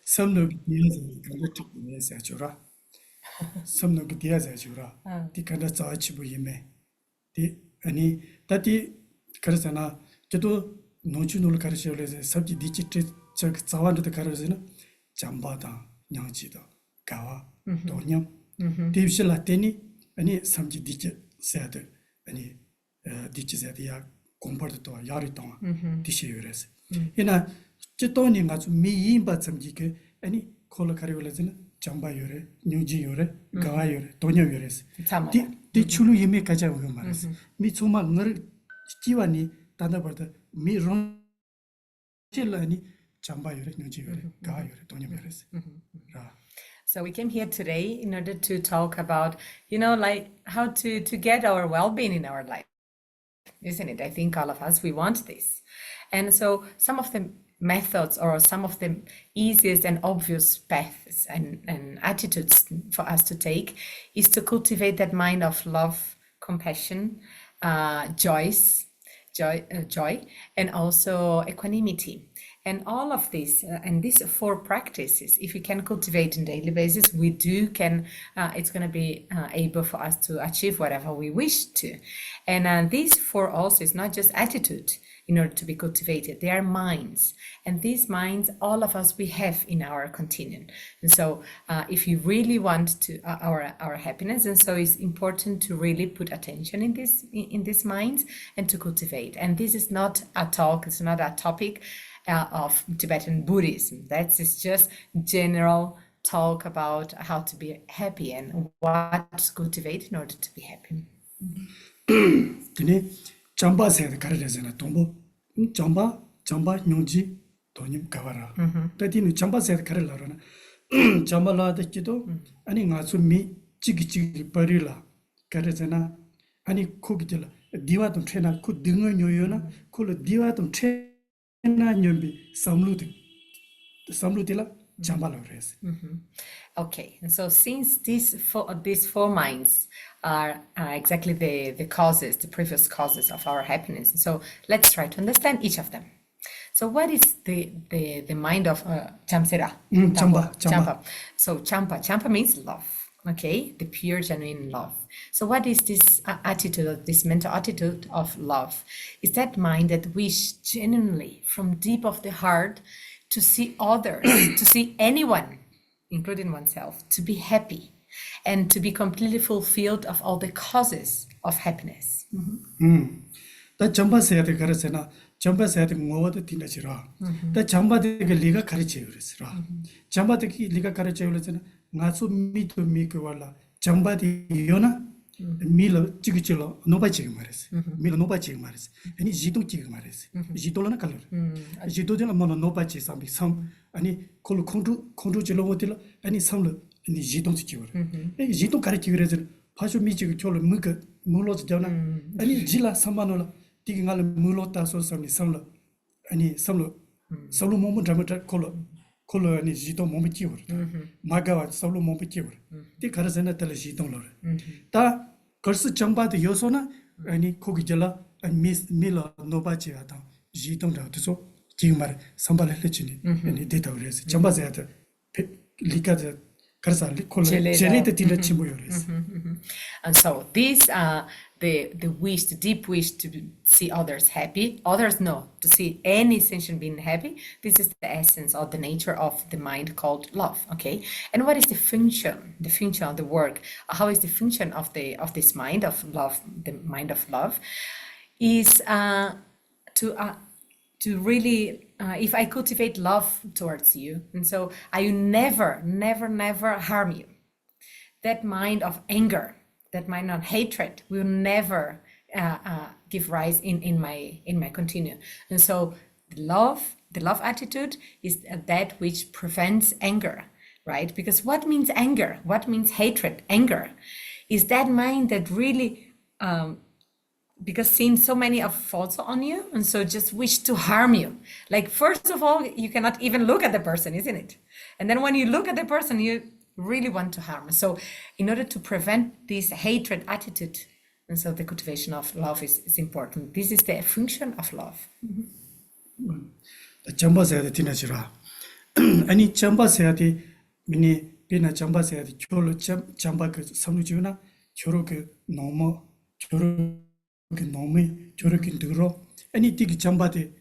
Some no ideas and collective yes, Ajura. Some no ideas, Ajura. The kind of Zachibuime. The any that the Karazana, Keto, Nojunul Karasholes, subject digit check Zawan to the Karazina, Jambada, Nyangchida, Gawa, Donyam. The Shalateni, any subject digit said, any ditches at the compared to a Yariton, Tishures. In a Chitoni got me in but some jike, any color carriolazina, Jamba Yure, Nuji Yure, Gawa Yure, Tonya Yures. The Chulu Yime Kaja Humaras. Mitsuma Nur Stivani, Tandabata, me ron Chilani, Jamba Yure, Nuji Yure, Gawa Yure, Tonya Yures. So we came here today in order to talk about, like how to get our well-being in our life, isn't it? I think all of us, we want this. And so some of the methods or some of the easiest and obvious paths and attitudes for us to take is to cultivate that mind of love, compassion, joy, and also equanimity. And all of this, and these 4 practices, if we can cultivate on daily basis, it's going to be able for us to achieve whatever we wish to. And these 4 also is not just attitude in order to be cultivated, they are minds. And these minds, all of us, we have in our continuum. And so if you really want to our happiness, and so it's important to really put attention in these minds and to cultivate. And this is not a talk, it's not a topic of Tibetan Buddhism. That's just general talk about how to be happy and what to cultivate in order to be happy. Jamba said Karazana Tombo, Jamba, Nyunji, Tonim Kavara. That in Jamba said Karalarana, Jambala the Kito, and in Atsumi, Chigi Parilla, Karazana, Ani Kukitilla, Divatum Trena, could dingo Yona, call a Divatum Trena Nyumbi, Samlutilla, Jambala res. Okay, and so since these 4 minds are exactly the causes, the previous causes of our happiness, so let's try to understand each of them. So what is the mind of Chamsera? Champa. So Champa means love, okay? The pure, genuine love. So what is this attitude, this mental attitude of love? Is that mind that wish genuinely from deep of the heart to see others, to see anyone, including oneself, to be happy and to be completely fulfilled of all the causes of happiness. The Jamba said the Karasena, Jamba said more the Tinachira. The Jamba de Liga Karichevris. Jamba de Liga Karichevlis, Natsu me to Mikuala, Jamba de Yona, Milo Chigichilo, Nova Chigmaris, Milo Nova Chigmaris, and Jito Chigmaris, Jitolana color. Jitodilla Monopachi, some, any Kolo Kondu Jelotilla, any some in the Jiton Chigur. Jito Karichivres, Pashu Michiko, Muka, Mulos Jana, any Jilla Samanola, digging all the Mulota so some, any some solo moment dramatic color and Jito Momitiur, Magawa, solo Momitiur, the Karazana Telegiton Lore. Da Kursu Jamba the Yosona, any Kogijala, and Miss Miller Nobachi Adam, Jiton so, Jimar, Sambal Lechini, and the data race. Jamba at Lika. And so these are the wish, the deep wish to see others happy. Others know to see any sentient being happy. This is the essence or the nature of the mind called love. Okay, and what is the function? The function of the work? How is the function of this mind of love? The mind of love is to really, if I cultivate love towards you, and so I will never harm you. That mind of anger, that mind of hatred will never give rise in my continuum. And so the love attitude is that which prevents anger, right? Because what means anger? What means hatred? Anger is that mind that really because seeing so many of faults on you, and so just wish to harm you. Like, first of all, you cannot even look at the person, isn't it? And then when you look at the person, you really want to harm. So in order to prevent this hatred attitude, and so the cultivation of love is important. This is the function of love. The Jamba said the Tinachira. 아니 점바세야디 미니 비나 점바세야디 졸로 점바 그 삼루지구나 졸로 그 너무 졸로 그 너무 졸로 그 들어 아니 티기 점바데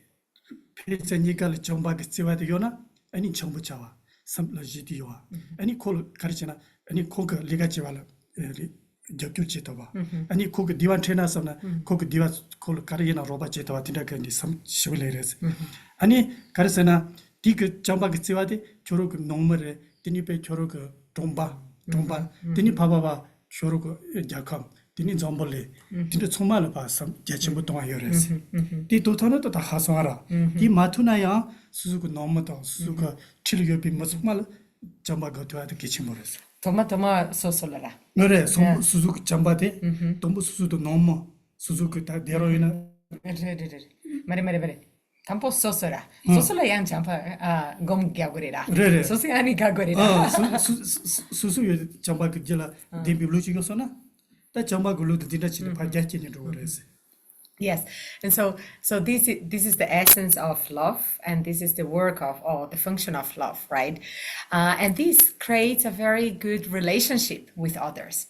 페이스니까 점바 그 세와디요나 아니 정부 자와 삼러지디와 아니 콜 가르치나 아니 코그 리가 지와라 적규치도와 아니 코그 디완 트레이너서나 코그 디와 콜 가르기나 로바 제도와 딘다케니 삼 시블레레스 아니 가르세나 디그 점바기 찌와디 조로그 농물에 디니페 조로그 동바 디니 바바바 조로그 야캄 디니 점벌레 디니 총말을 봐서 제침부 동안 열었어 디 도토노도 다 하소하라 디 마투나야 수수그 농무도 수수그 칠교비 무슨말 점바가 되어도 기치 모르겠어 도마 소솔라라. 그래 수수그 점바데 동부 수수도 농무 수수그 다 데로이나 마레. tampo sosora. Sosora yang champa gom gyagurera. Sosi ani gagurera. 수수 점바 그 jel라 데비 루치고서나 다 점바 글루도 딘다치네 파자치네 로레스 Yes, and so this is the essence of love, and this is the work of, or the function of love, right? And this creates a very good relationship with others,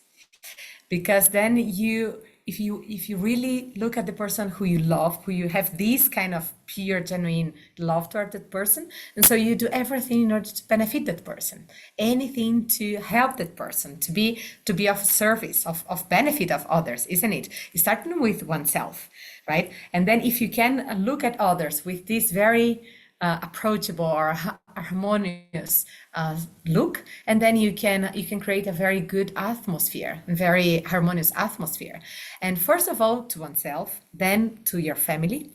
because then if you really look at the person who you love, who you have this kind of pure, genuine love toward that person, and so you do everything in order to benefit that person, anything to help that person, to be of service, of benefit of others, isn't it? Starting with oneself, right? And then if you can look at others with this very approachable or harmonious look, and then you can create a very good atmosphere, very harmonious atmosphere. And first of all to oneself, then to your family,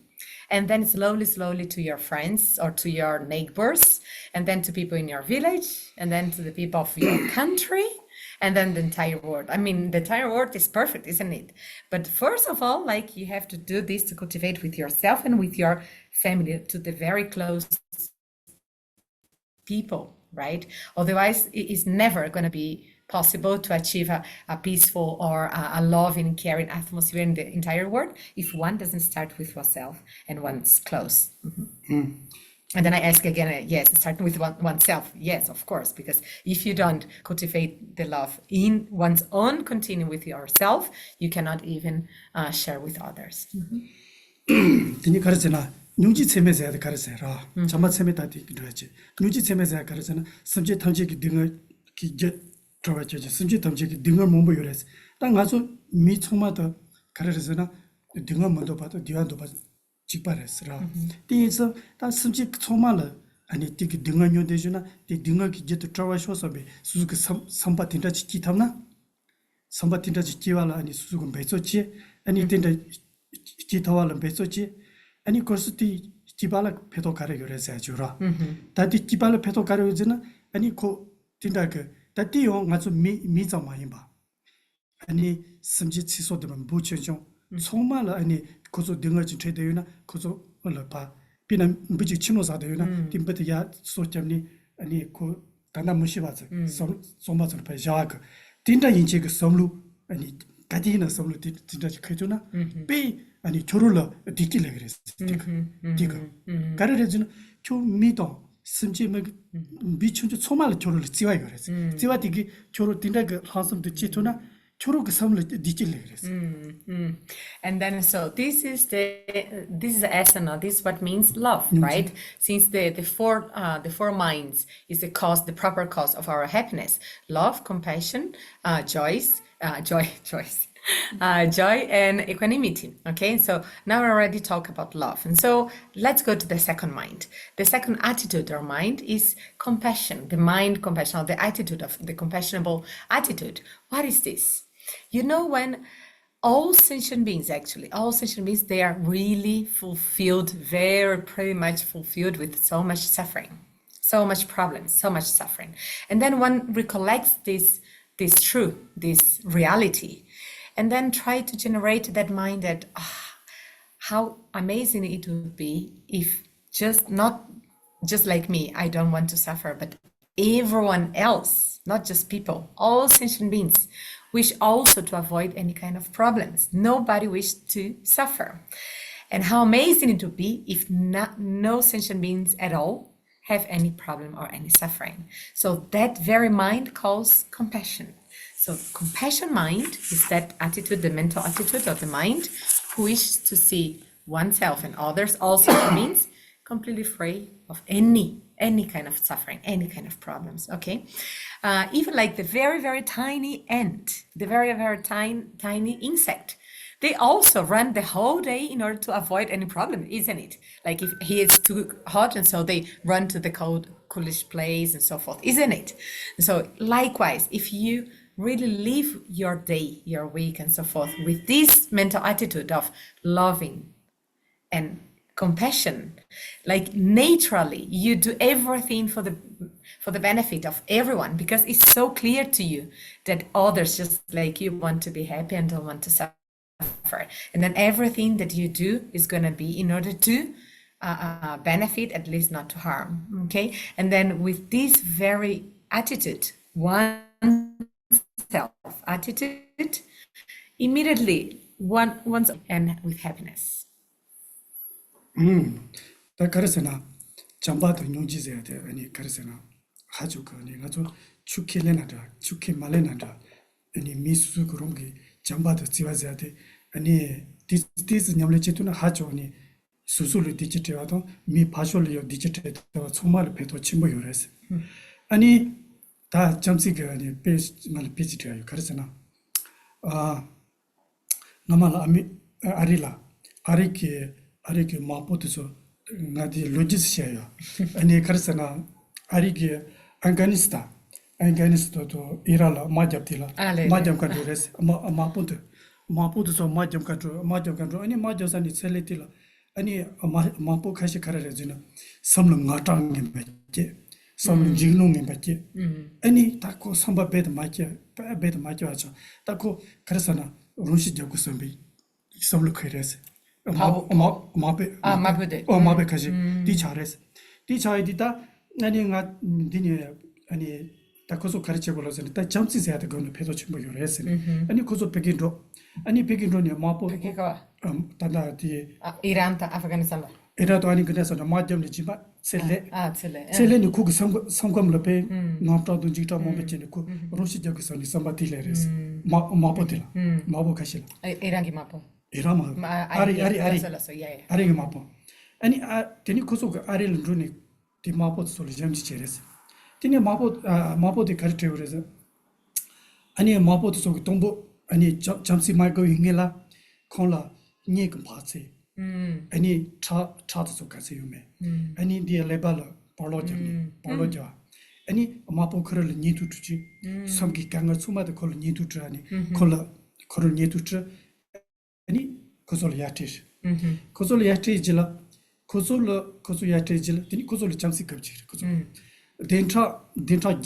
and then slowly to your friends or to your neighbors, and then to people in your village, and then to the people of your country, and then the entire world. I mean, the entire world is perfect, isn't it? But first of all, like, you have to do this to cultivate with yourself and with your family, to the very close people, right? Otherwise, it is never going to be possible to achieve a peaceful or a loving, caring atmosphere in the entire world if one doesn't start with oneself and one's close. And then I ask again, yes, starting with oneself. Yes, of course, because if you don't cultivate the love in one's own continuum with yourself, you cannot even share with others. 디니 가르잖아 뉴지 체메세야 가르세라 잠바 체메다디 그러지 뉴지 체메세야 가르잖아 섬제 탐지기 등을 기제 들어가지 섬제 탐지기 등을 몸보 요래서 딱 가서 미총마다 가르잖아 등을 먼저 봐도 뒤안도 봐 직발했으라 뒤에서 다 섬제 총마를 아니 뒤기 등을 요대주나 뒤 등을 기제 들어와셔서 수수그 섬바 틴다 지키탐나 섬바 틴다 지키와라 아니 수수그 배소지 아니 틴다 지타와는 배소지 아니 코스티 지발라 페도 가려 요래서 주라 다디 지발라 페도 가려 요즈나 아니 코 틴다그 다디요 가서 미자마인 봐 아니 심지 치소되면 부처죠 정말 아니 고소 등어지 최대유나 고소 올라봐 비는 무지 친노사되유나 딘베트야 소점니 아니 고 단나 무시바서 소마서 배자그 딘다 인체 그 섬루 아니 가디나 섬루 딘다 그주나 배 아니 조르러 디킬레 그랬어. 디가 가르르지는 좀 미도 심지 뭐 미춘주 소말 조르를 지와요 그랬어. 지와 디기 조르 딘다 그 한섬도 지토나 조르 그 섬을 디킬레 그랬어. And then so this is the asana. This is what means love, right? Since the four minds is the proper cause of our happiness: love, compassion, joy, and equanimity. Okay, so now we already talked about love, and so let's go to the second mind. The second attitude or mind is compassion. The mind compassion, or the attitude of the compassionable attitude. What is this? You know, when all sentient beings, they are really fulfilled, pretty much fulfilled with so much suffering, so much problems, so much suffering, and then one recollects this truth, this reality, and then try to generate that mind that how amazing it would be if not just like me, I don't want to suffer, but everyone else, not just people, all sentient beings wish also to avoid any kind of problems. Nobody wishes to suffer. And how amazing it would be if no sentient beings at all have any problem or any suffering. So that very mind calls compassion. So compassion mind is that attitude, the mental attitude of the mind, who wishes to see oneself and others also means completely free of any kind of suffering, any kind of problems, okay? Even like the very, very tiny ant, the very, very tiny insect, they also run the whole day in order to avoid any problem, isn't it? Like if he is too hot and so they run to the coolish place and so forth, isn't it? So likewise, if you really live your day, your week and so forth with this mental attitude of loving and compassion, like naturally you do everything for the benefit of everyone, because it's so clear to you that others just like you want to be happy and don't want to suffer, and then everything that you do is going to be in order to benefit, at least not to harm, okay? And then with this very attitude, one self attitude, immediately one's and with happiness. 다 그래서나 잠바도 용지세야 돼. 아니 그래서나 하주가 아니 가서 축해내나다 축해 말해나다 아니 미수 그런 게 잠바도 지와져야 돼. 아니 디스 냠레치투나 하주 아니 수술을 디지털하도 미 바쇼리요 디지털에다 정말 배도 침보 요래서 아니 다 점시가 아니 페이지 말 페이지야. 그래서나 나만 아리라 아리게 마포트서 나디 로지스야요. 아니 그래서나 아리게 아프가니스탄도 이라라 마잡티라 마잡칸도레스 마포트서 마잡칸도 아니 마저산이 셀레티라 아니 마포 카시 카라레즈나 섬릉 나탕게 베제 섬릉 지능게 베제 아니 타코 섬바베드 마케 베드 마케와죠 타코 그래서나 루시 저고 섬비 섬르 카레스 마베 카지 디차레스 디차이디다 아니 가 디니 아니 타코소 카르체 볼로서 타 잠시세야 되고는 페도 침보 요레스 아니 코소 베긴도니 마포 베기가 타다티 이란타 아프가니스탄 이라도 아니 그래서 마점리 지바 셀레 셀레 셀레니 쿠그 상감럽에 나프라도 지타 모베체니 쿠 로시 저기서니 삼바티레스 마포티라 마보 카실 이란기 마포 이라마 아리 마포 아니 테니 코소 아리를 루니 디 마포 소리 잠지 체레스 테니 마포디 카르테오레스 아니 마포도 소 동보 아니 잠시 마이고 잉엘라 콘라 니금 파세 아니 차도 소 가세요메 아니 디 레발로 벌로죠 아니 마포 크를 니투투지 섬기 강을 수마도 콜 니투트 아니 콜 니투트 아니 코솔 야티시 코솔 야티지라 코솔 야티지라 테니 코솔 잠시 갑지 코솔 덴타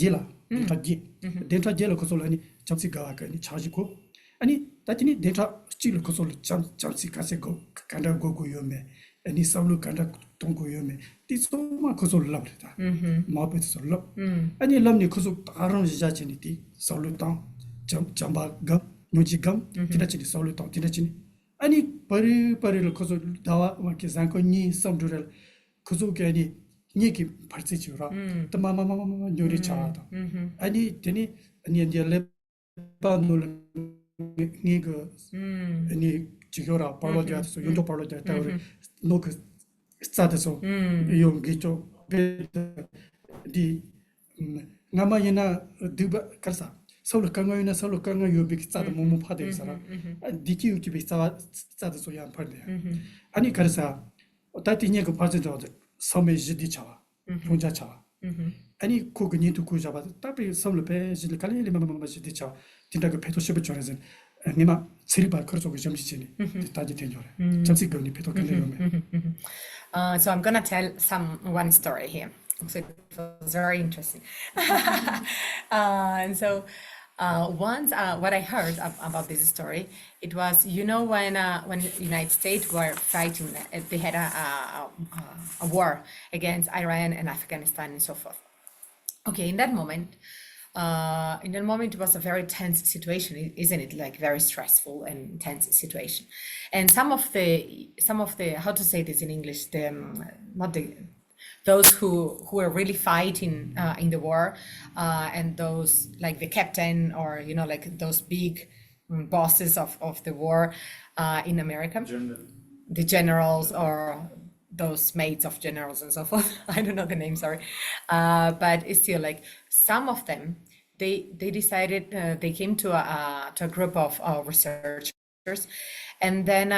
제라 덴타 제라 코솔 아니 잠시 가와가니 차지고 아니 다치니 덴타 스틸 코솔 잠시 가세고 간다 고고 요메 아니 사울로 간다 동고 요메 디소마 코솔 랍르다 마베스 랍 아니 람니 코솔 아론 지자치니 디 사울로 땅 잠바가 노지감 디나치니 사울로 땅 디나치니 아니 버리를 코솔 다와 마케 zanko니 섬두를 코솔게 아니 니기 발세지라 마마마마 요리 차다 아니 되니 아니 이제 레바노를 니가 아니 지겨라 발로자서 윤도 발로자 타오르 노크 스타트서 용기죠 디 나마이나 드바 카사 서울 강가이나 서울 강가 요비 스타트 모모 파데 사라 디키 유티비 스타트서 양 파데 아니 카사 어따티니 그 파제도 섬에 지디 차와 혼자 차와 아니 코그니도 구자바 답이 섬르페 지를 칼리리 마마마 지디 차 딘다가 페토시브 전에는 니마 쓰리바 커서고 점시치니 다지 된jo래 점시 거니 페토 근데요메 So I'm gonna tell one story here. So it was very interesting. And so once what I heard about this story, it was, you know, when United States were fighting, they had a war against Iran and Afghanistan and so forth. Okay, in that moment it was a very tense situation, isn't it? Like very stressful and tense situation. And some of the how to say this in English, those who were really fighting in the war, and those like the captain, or like those big bosses of the war in America, the generals, or those maids of generals and so forth. I don't know the name, sorry, but it's still like some of them. They decided, they came to a group of researchers, and then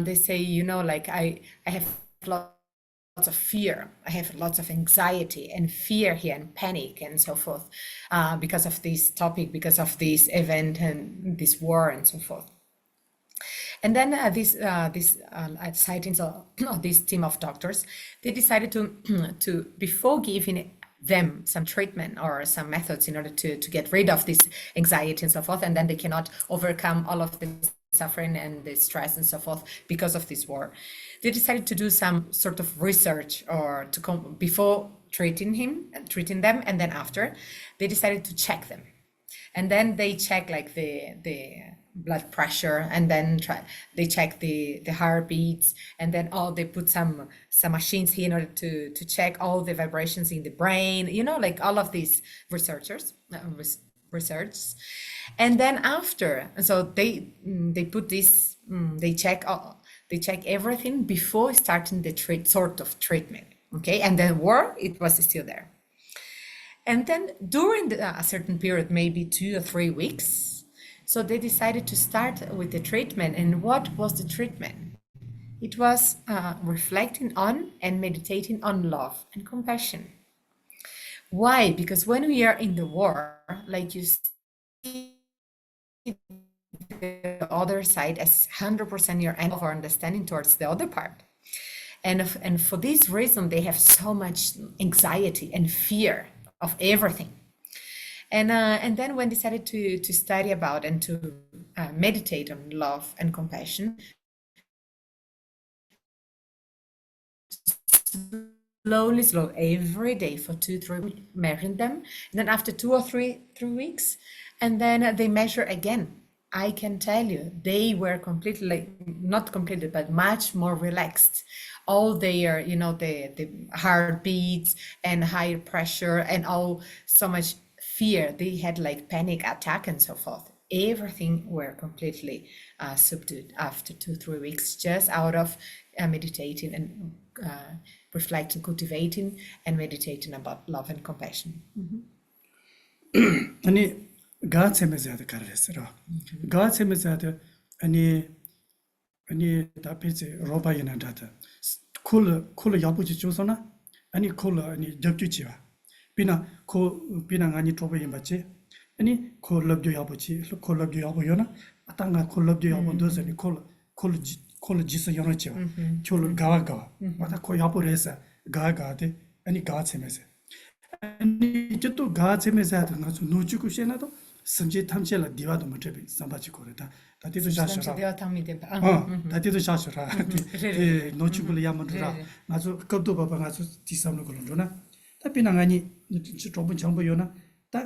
they say, like I have lots of fear, I have lots of anxiety and fear here and panic and so forth, because of this topic, because of this event and this war and so forth. And then this sightings of this team of doctors, they decided to before giving them some treatment or some methods in order to get rid of this anxiety and so forth, and then they cannot overcome all of this suffering and the stress and so forth because of this war. They decided to do some sort of research, or to come before treating them, and then after they decided to check them. And then they check like the blood pressure, and then they check the heartbeats, and then they put some machines here in order to check all the vibrations in the brain, like all of these research. And then after, so they put this, they check everything before starting the sort of treatment. Okay, and then war, it was still there. And then during a certain period, maybe 2 or 3 weeks, so they decided to start with the treatment. And what was the treatment? It was reflecting on and meditating on love and compassion. Why? Because when we are in the war, like you see the other side as 100% your end of our understanding towards the other part. And for this reason, they have so much anxiety and fear of everything. And then when they decided to study about and to meditate on love and compassion, slowly, every day for 2-3 weeks, measuring them. And then after 2 or 3 weeks, and then they measure again. I can tell you, they were completely, not completely, but much more relaxed. All their, the heartbeats and higher pressure and all so much fear. They had like panic attack and so forth. Everything were completely subdued after 2-3 weeks, just out of meditating and reflecting, cultivating and meditating about love and compassion. 아니 God semezade karresera. God semezade 아니 답이지 로바이나 다다. 콜 야부지 조서나 아니 콜 아니 접주지와. 비나 아니 trobe 임바지. 아니 콜 럽주 야부지 콜 럽주 야부요나 아땅가 콜 럽주 야부 도서니 콜 지서 연어지와. 콜 가와가. 마다 코 야부레서 가가데 아니 God semeze. 아니 저도 God semezade 가서 노주고 셴나도 समझे थमचे ला दीवा तो मटे भी संभाजी को रहता ताती तो शास्त्र ताती तो शास्त्र नोची को लिया मंत्र नाजो कब तो बाबा नाजो तीसम को लो ना तापी नांगानी चोबन चंबो यो ना ता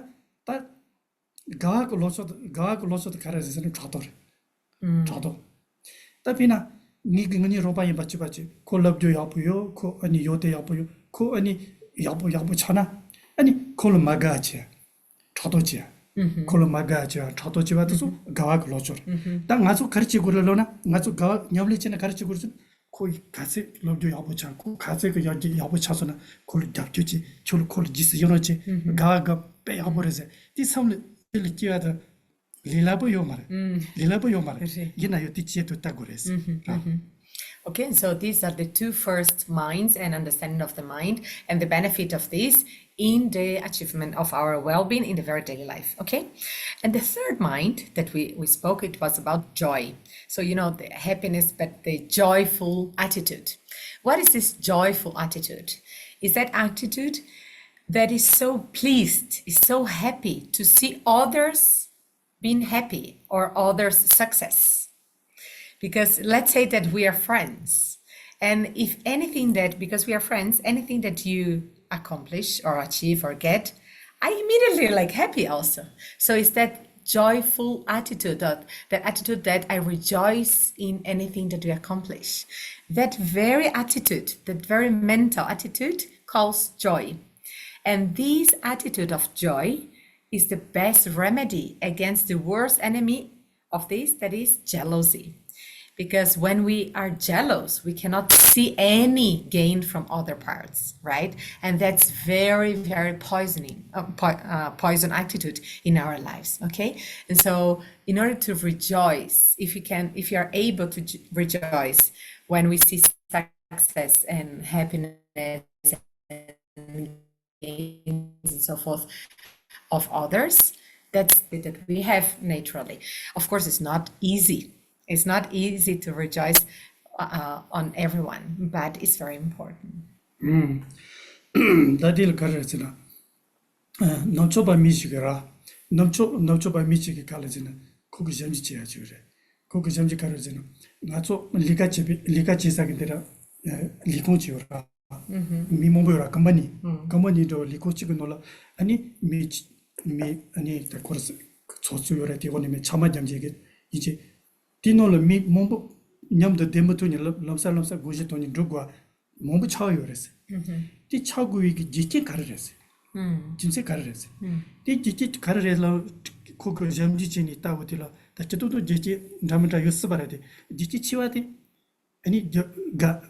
गावा को लोसो तो करे जैसे चातो तापी ना नी रोबा ये बच्चे को लब जो यापुयो को अनि योते यापुयो को अनि यापु छना अनि कोल मागाचे चातोचे 콜로마가자 차도지와도 가와 글로죠. 딱 가서 가르치 고르려나 가서 가 녀블리치나 가르치 고르죠. 거기 가세 로도 야부 찾고 가세 그 여기 야부 찾서나 콜 잡주지 콜 지스 연어지 가가 빼어버려서 이 섬을 들기와도 릴라보 요말 이나요 뒤치에도 딱 그랬어. Okay, so these are the 2 first minds and understanding of the mind and the benefit of this in the achievement of our well-being in the very daily life. Okay, and the third mind that we spoke, it was about joy. So the happiness, but the joyful attitude. What is this joyful attitude? Is that attitude that is so pleased, is so happy to see others being happy or others' success. Because let's say that we are friends, and if anything that, because we are friends, anything that you accomplish or achieve or get, I immediately like happy also. So it's that joyful attitude, that attitude that I rejoice in anything that we accomplish. That very attitude, that very mental attitude calls joy. And this attitude of joy is the best remedy against the worst enemy of this, that is jealousy. Because when we are jealous, we cannot see any gain from other parts, right? And that's very, very poison attitude in our lives, okay? And so in order to rejoice, if you are able to rejoice when we see success and happiness and gains and so forth of others, that we have naturally. Of course, it's not easy. It's not easy to rejoice on everyone, but it's very important. 다들 가르치나 넘쳐봐 미시게라 넘쳐봐 미시게 가르치나 거기 잠지 지야지 그래 거기 잠지 가르치나 나초 리가치 사기들아 리콘치오라 미모보라 컴바니도 리코치고 놀라 아니 미 아니 다 코르스 조수요라 되고님에 참아 잠지게 이제 디노를 미 몸보 냠도 데모토니 럼살럼사 고지토니 dru과 몸보 차요 그랬어. 디 차고 이게 지체 가르랬어. 진짜 가르랬어. 디 지체 가르래서 코그 잠지진이 있다고들라. 다쳐도 지체 담다 요스 바라데. 지체 치와데 아니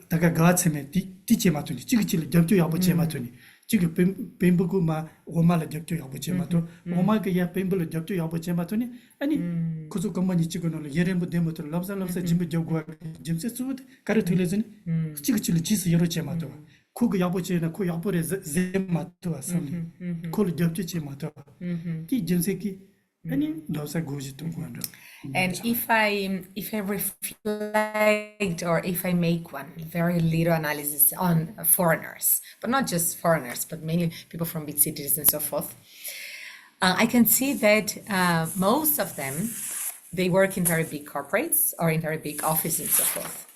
다가 가츠메 디체 마토니 지기질 점주 야보체 마토니 지금 뱀부고 마 오마라 접주 야보체 마토 오마가 야 뱀불 접주 야보체 마토니 아니 kuzu company chigono yerembu demotor lamsa jimbe jogwa jimse sud kare thulezen chigichil jis yoro chemato kug yaboche na ko yabore zemato asam kol jobche chemato ti jimse ki ani dosa goji to kwando. And if I reflect, or if I make one very little analysis on foreigners, but not just foreigners, but mainly people from big cities and so forth, I can see that most of them, they work in very big corporates or in very big offices and so forth.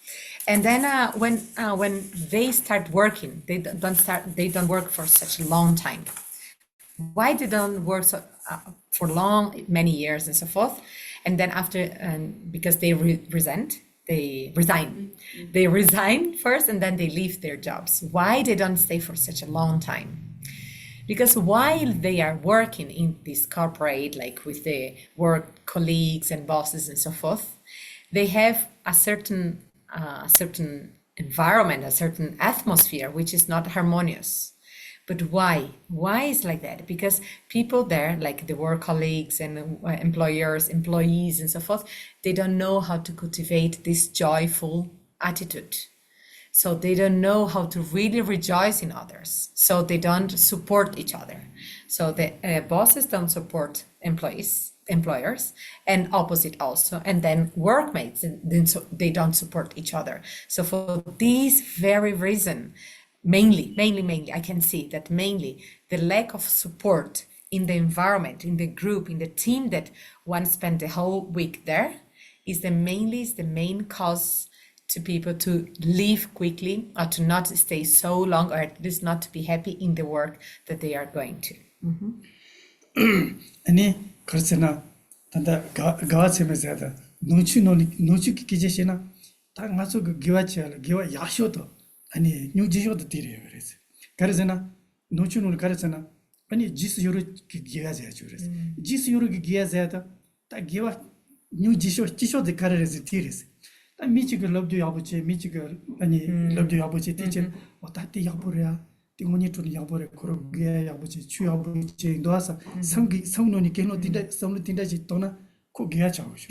And then when they start working, they don't work for such a long time. Why they don't work for many years and so forth? And then after, because they resign first, and then they leave their jobs. Why they don't stay for such a long time? Because while they are working in this corporate, like with the work colleagues and bosses and so forth, they have a certain environment, a certain atmosphere, which is not harmonious. But why? Why is like that? Because people there, like the work colleagues and employees and so forth, they don't know how to cultivate this joyful attitude. So they don't know how to really rejoice in others. So they don't support each other. So the bosses don't support employers, and opposite also. And then workmates, they don't support each other. So for this very reason, mainly, I can see that mainly the lack of support in the environment, in the group, in the team that one spent the whole week there is the main cause to people to leave quickly, or to not stay so long, or at least not to be happy in the work that they are going to. 아니 그렇잖아. 단다 가와세면서 노치 기제시나 딱 맞서 그 기와치알 기와 야쇼도 아니 뉴지쇼도 뒤래 그래서. 그래서나 노치노를 가르잖아. 아니 지스 요로 기가자야 그래서. 지스 요로 기가자다 딱 기와 뉴지쇼 지쇼도 가르래서 뒤래서. 미치가 럽도 야보체 미치가 아니 럽도 야보체 티체 어따티 야보래야 띵모니 돈 야보래 그러게 야보체 추 야보체 도와서 성노니 개노 딘다 성노 딘다지 또나 고기야 자오시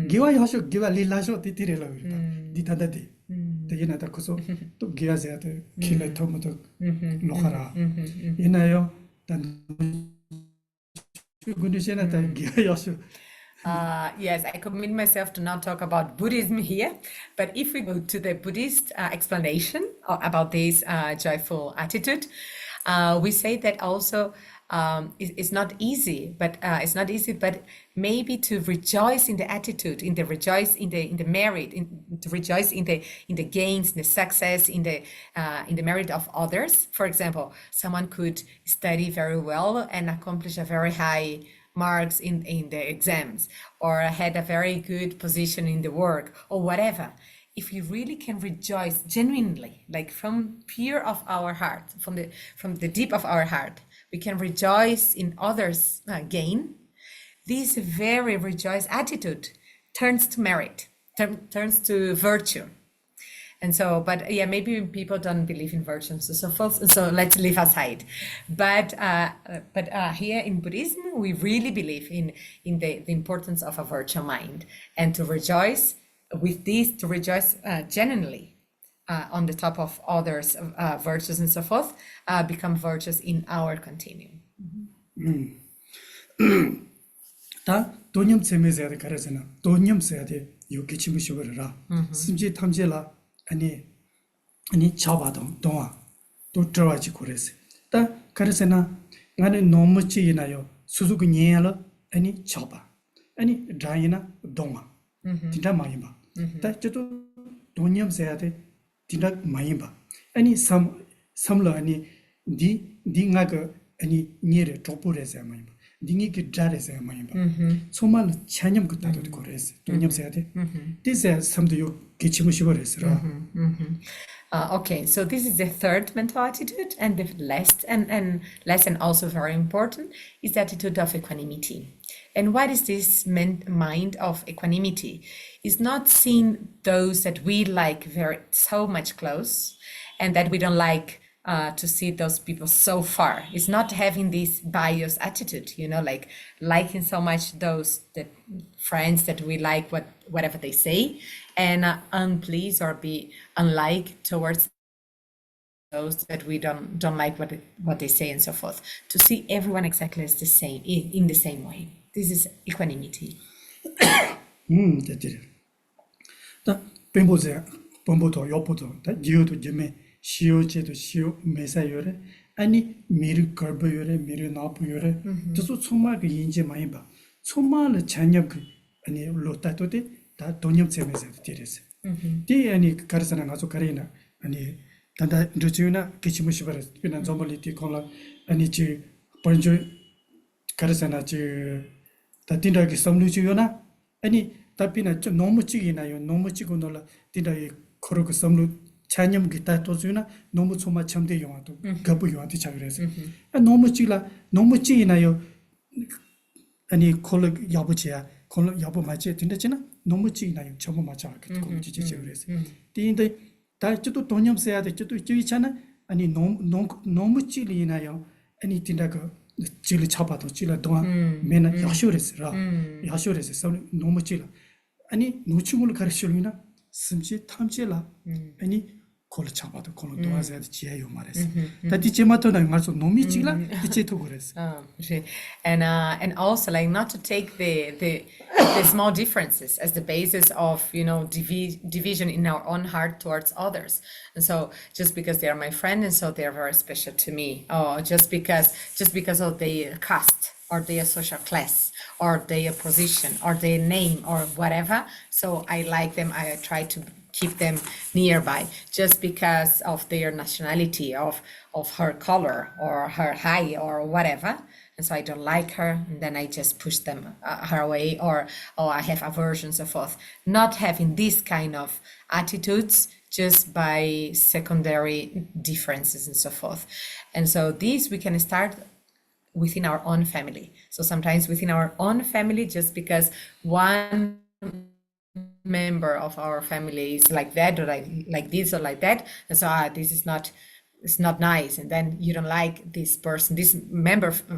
기와 야쇼 기와 릴라쇼 티티래라 디다다디 대기나다 코소 또 기야자데 킬레 토모도 노카라 이나요 단 군디세나다 기야 야쇼. Yes, I commit myself to not talk about Buddhism here, but if we go to the Buddhist explanation about this joyful attitude, we say that also it's not easy, but maybe to rejoice in the attitude, rejoice in the merit, to rejoice in the gains, the success, in the merit of others. For example, someone could study very well and accomplish a very high marks in the exams, or had a very good position in the work, or whatever. if we really can rejoice genuinely, like from pure of our heart, from the deep of our heart, we can rejoice in others' gain. This very rejoiced attitude turns to merit, turns to virtue. And so, but yeah, maybe people don't believe in virtue and so forth. So let's leave aside. But here in Buddhism, we really believe in the importance of a virtual mind and to rejoice with this, to rejoice genuinely on the top of others' virtues and so forth, become virtues in our continuum. 다 돈념 세메세야 가르잖아. 돈념 세야 돼. 요기 치무시버라. 심지 탐제라 아니 차바도 동아 또 들어와지 그랬어. 다 가르잖아. 나는 너무 찌이나요. 수수그 녀야라 아니 차바. 아니 드라이나 동아. 진짜 많이 봐. 다 저도 돈념 세야 돼. 진짜 많이 봐. 아니 삼로 아니 디가가 아니 녀를 좁으래서 많이 봐. 딩이기 잘해서 많이 봐. 소말 찬염 그따도 그랬어. 돈념 세야 돼. This is something you 기침으시버렸어라. Okay, so this is the third mental attitude, and the last and also very important is the attitude of equanimity. And what is this mind of equanimity? It's not seeing those that we like so much close, and that we don't like to see those people so far. It's not having this bias attitude, like liking so much those that friends that we like whatever they say, and unpleased or be unlike towards those that we don't like what they say and so forth. To see everyone exactly as the same, in the same way. This is equanimity. 됐지. 다 뱀보도 옆보도 다 지어도 점에 시오제도 시오 메사요래 아니 미르 걸버요래 미르 나부요래 저도 정말 그 인지 많이 봐. 정말 잔nhập 그 아니 로타도데 다 돈념 세면서 되랬어. 디 아니 가르사나 가서 가리나 아니 단다 루지나 기침을 버려. 비난 좀벌리티 콜라 아니 지 번조 가르사나 지 다딘다기 섬루지요나 아니 답이나 좀 너무 찌기나요. 너무 찌고 놀라 딘다이 코로그 섬루 찬염 기타 도주나 너무 초마 참대 영화도 거부 영화도 자그래서 너무 찌나요. 아니 콜로 여부지야 콜로 여부 맞지 된다지나 너무 찌나요. 전부 맞아 그거 지지 그래서 근데 다저도 돈념 써야 돼. 저도 있잖아. 아니 너무 찌리나요. 아니 된다고 찌를 잡아도 찌라 동안 맨날 야쇼레스라 야쇼레스 너무 찌라 아니 노충을 가르치려나 심지 탐지라 아니 콜 잡아도 콜 도와줘야 지혜요 말했어. 다디 제마토나 말서 너무 찌라 디체도 그랬어. And also like not to take the small differences as the basis of division in our own heart towards others. And so just because they are my friend and so they are very special to me, or just because of their caste or their social class or their position or their name or whatever, so I like them, I try to keep them nearby just because of their nationality, of her color or her height or whatever. And so I don't like her, and then I just push them her away, or I have aversion, so forth. Not having this kind of attitudes just by secondary differences and so forth. And so these we can start within our own family. So sometimes within our own family, just because one member of our family is like that or like this or like that, and so this is not, it's not nice, and then you don't like this person, this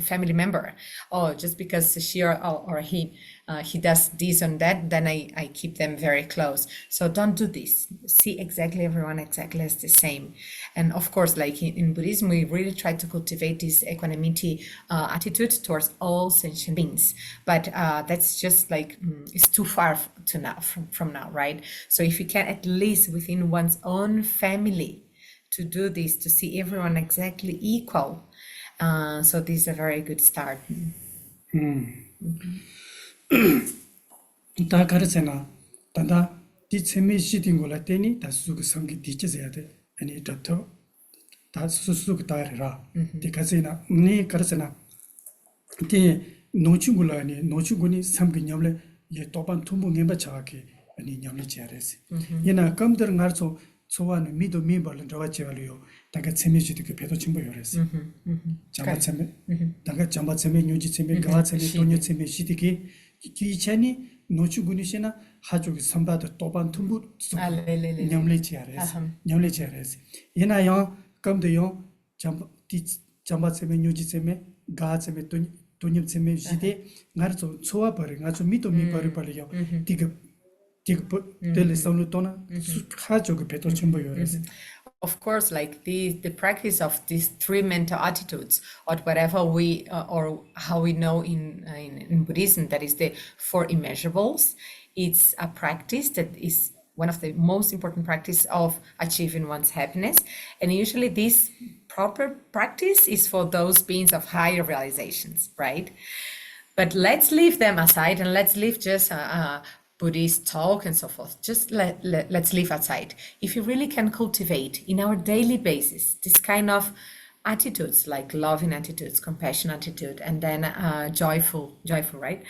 family member, or just because she or he does this and that, then I keep them very close. So don't do this. See exactly everyone exactly as the same. And of course, like in Buddhism, we really try to cultivate this equanimity attitude towards all sentient beings. But that's just like it's too far from now, right? So if you can at least within one's own family to do this, to see everyone exactly equal. So this is a very good start. 다 가르쳐나 단다 디체미 시딩고라 때니 다 수그 성기 디체해야 돼. 아니 더더 다 수수그 다르라. 디가세나 니 가르쳐나 디 노충고라니 노충고니 삼기념래 예 또반 투무 멤버 차기 아니 냠리 지야레스 얘나 검들 가서 소와는 미도 미벌은 저와 지발이요 다가 세미지도 그 배도 침보 요레스 잠바체메 다가 잠바체메 뉴지체메 가와체메 돈유체메 시디기 기체니 노추군이시나 하족이 선바도 또반 tum부 냠리 지야레스 냠리 지야레스 얘나요 검도요 잠바체메 뉴지체메 가와체메 돈유체메 시디 가서 소와 버리 가서 미도 미벌이 벌이요 디그 Of course, like the practice of these three mental attitudes, or whatever we or how we know in Buddhism, that is the Four Immeasurables. It's a practice that is one of the most important practice of achieving one's happiness, and usually this proper practice is for those beings of higher realizations, right? But let's leave them aside and let's leave just Buddhist talk and so forth. Just let's leave aside. If you really can cultivate in our daily basis this kind of attitudes, like loving attitudes, compassion attitude, and then joyful, right?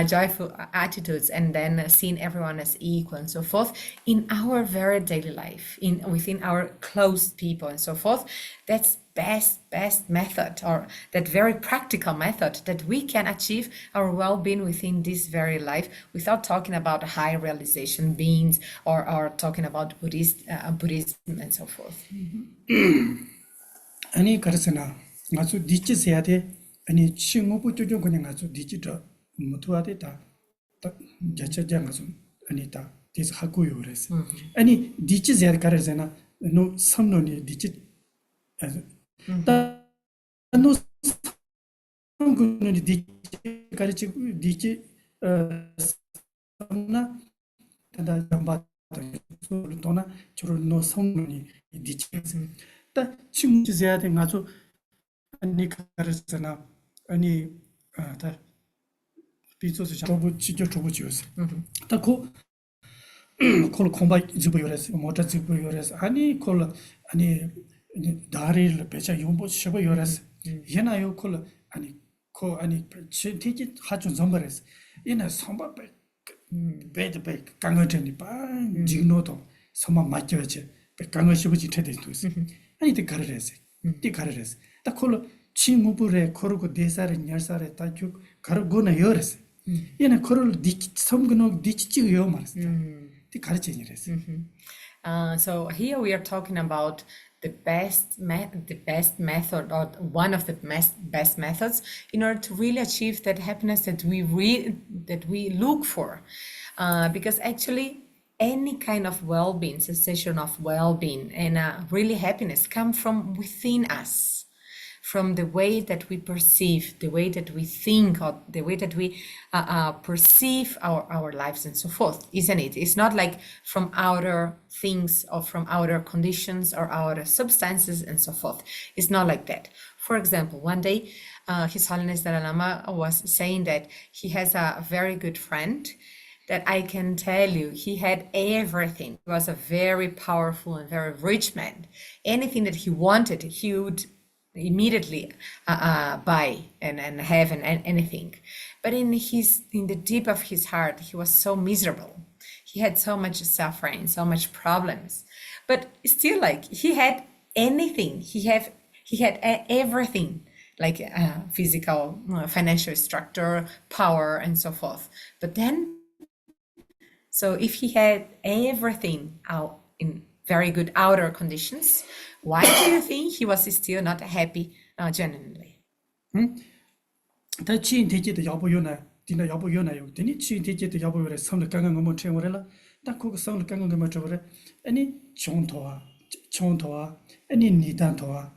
Joyful attitudes, and then seeing everyone as equal and so forth in our very daily life, within our close people and so forth. That's best method, or that very practical method that we can achieve our well-being within this very life without talking about high realization beings or talking about Buddhism and so forth. 아니 그래서나 가서 디치세야 돼 아니 친구부 조정 그냥 가서 디치더 못와대 다 자체장 가서 아니 다 디스 하고요 그래서 아니 디치세야 가르잖아 노 섬노니 디치 다노 섬노니 디치 가르치 디치 섬나 다다 잠바 소르도나 저로 노 섬노니 디치 다 친구지야 돼 가서 아니 가르잖아 아니 다 비조스 저부 지죠 저부 지었어 다고 콜 콤바 지부 요레스 모터 지부 요레스 아니 콜 아니 다리를 배차 용보 셔버 요레스 얘나요 콜 아니 코 아니 티지 하준 점버레스 얘나 선바 베드 강어전이 바 지노도 선마 맞죠지 강어 셔버지 테데도 있어 아니 때 가르레스 때 가르레스 다 콜 친구부레 코르고 대사레 녀사레 다죽 가르고나 요레스 얘는 코를 디치 섬그노 디치지요 말스 때 가르치니레스 So here we are talking about the best method, or one of the best methods, in order to really achieve that happiness that we look for, because actually any kind of well-being, sensation of well-being and really happiness come from within us, from the way that we perceive, the way that we think, or the way that we perceive our lives and so forth, isn't it? It's not like from outer things or from outer conditions or outer substances and so forth. It's not like that. For example, one day, His Holiness Dalai Lama was saying that he has a very good friend that I can tell you, he had everything. He was a very powerful and very rich man. Anything that he wanted, he would immediately buy and have and anything. But in the deep of his heart, he was so miserable. He had so much suffering, so much problems. But still, like, he had anything. He had everything, like physical, financial structure, power, and so forth. But then, so if he had everything out in very good outer conditions, why do you think he was still not happy genuinely? 다 치인 대지도 여보요나 디나 여보요나요. 되니 치인 대지도 여보요래 섬을 강한 거뭐 채워래라. 딱 그거 섬을 강한 거뭐 줘버래. 아니 총토와 아니 니단토와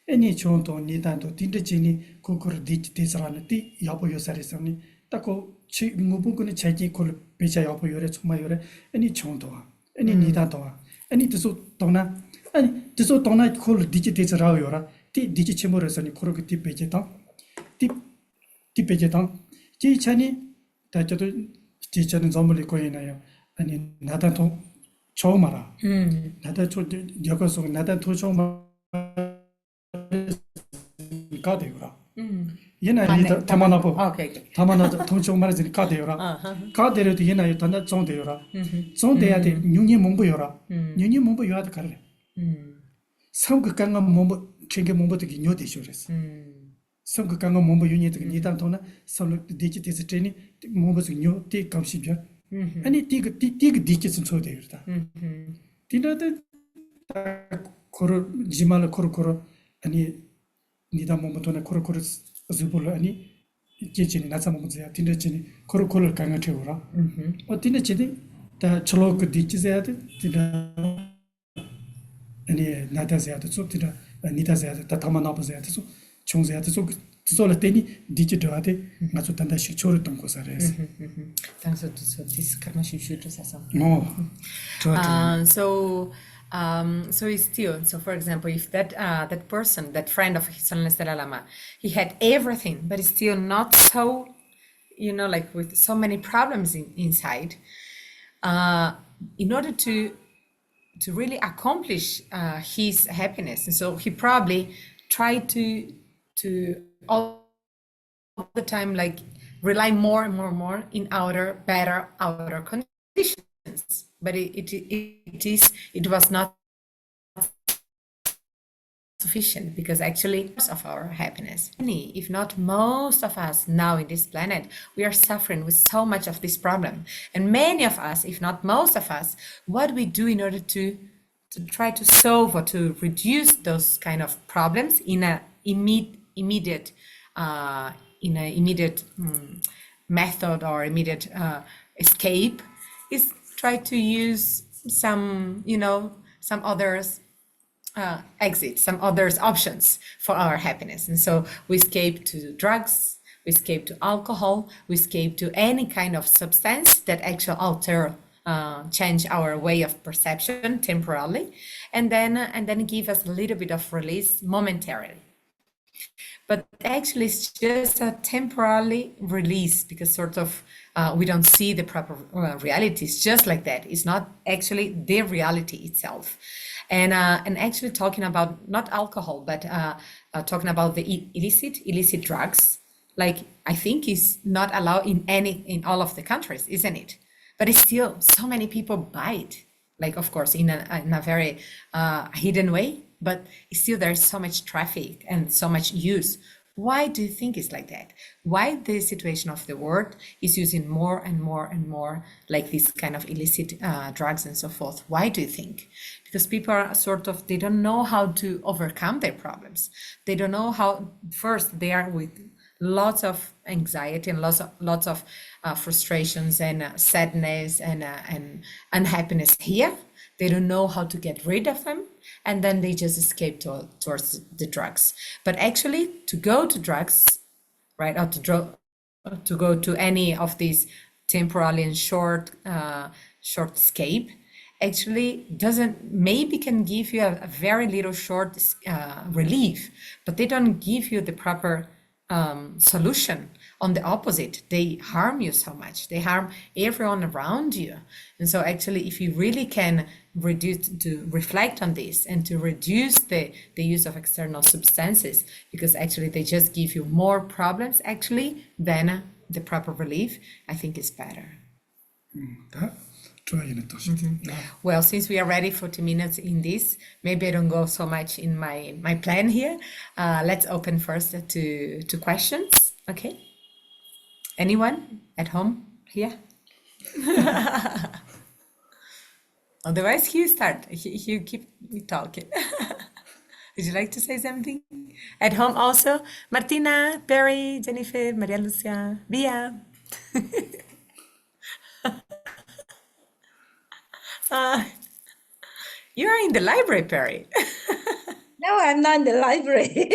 아니 총토 니단토 딘데지니 그거를 디지테스라는 디 여보요사리서니 딱고 치 무부근의 자기 걸 배자 여보요래 정말요래 아니 총토와 아니 니단토와 아니 뜻도 떠나 아니 뜻도 떠나 걸 디지테스라요라 디 디지체모르서니 그렇게 디 배제다 디 배제다 지찬이 다저도 지찬은 점을 거이나요 아니 나다도 처음 알아 나다 저 여기서 나다 도 처음 가되구라 얘나 리다 타마나보 Okay. 타마나 통총 말하지 카데요라 카데르도 얘나 단다 종데요라 종데야데 뉴니 몸부요라 뉴니 몸부 요하다 가래 성그 강가 몸부 챙게 몸부도 뇨데쇼레스 성그 강가 몸부 유니도 니단토나 솔로 디지털 트레이닝 몸부도 뇨티 감시죠 아니 티그 디지털 소데요다 디나데 코로 지말로 코로 아니 니다 몸부도나 코로 zubola ani jechini natsa momzaya tinda chini koro kanga theora o tinda chini ta chlok dichizaya tinda ani nata zaya so tinda nita zaya ta tamana bazaya so chongzaya so zola teni dichidwa de ngaso tanda shi choro tongko sares Thanks so this karma shushu sasa. no So it's still, so for example, if that person, that friend of His Holiness Dalai Lama, he had everything, but it's still not so, like with so many problems inside, in order to really accomplish his happiness. And so he probably tried to all the time, like rely more and more in better outer conditions. But it was not sufficient, because actually of our happiness, many, if not most of us now in this planet, we are suffering with so much of this problem. And many of us, if not most of us, what we do in order to try to solve or to reduce those kind of problems in a immediate method or immediate escape is try to use some others exit, some others options for our happiness. And so we escape to drugs, we escape to alcohol, we escape to any kind of substance that actually change our way of perception temporarily, and then give us a little bit of release momentarily. But actually it's just a temporary release, because sort of we don't see the proper reality. It's just like that. It's not actually the reality itself. And actually talking about not alcohol, but talking about the illicit drugs, like I think is not allowed in all of the countries, isn't it? But it's still so many people buy it, like of course in a very hidden way, but still there's so much traffic and so much use. Why do you think it's like that? Why the situation of the world is using more and more like this kind of illicit drugs and so forth? Why do you think? Because people are they don't know how to overcome their problems. They don't know how, first they are with lots of anxiety and lots of frustrations and sadness and unhappiness here. They don't know how to get rid of them, and then they just escape towards the drugs. But actually, to go to drugs, right, or to go to any of these temporarily and short escape, actually maybe can give you a very little short relief, but they don't give you the proper solution. On the opposite, they harm you so much. They harm everyone around you. And so actually, if you really can reflect on this and to reduce the use of external substances, because actually they just give you more problems actually than the proper relief, I think is better. Well, since we are ready for 2 minutes in this, maybe I don't go so much in my plan here. Let's open first to questions. Okay. Anyone at home here? Otherwise, you start. You keep me talking. Would you like to say something? At home also? Martina, Perry, Jennifer, Maria Lucia, Bia. You are in the library, Perry. No, I'm not in the library.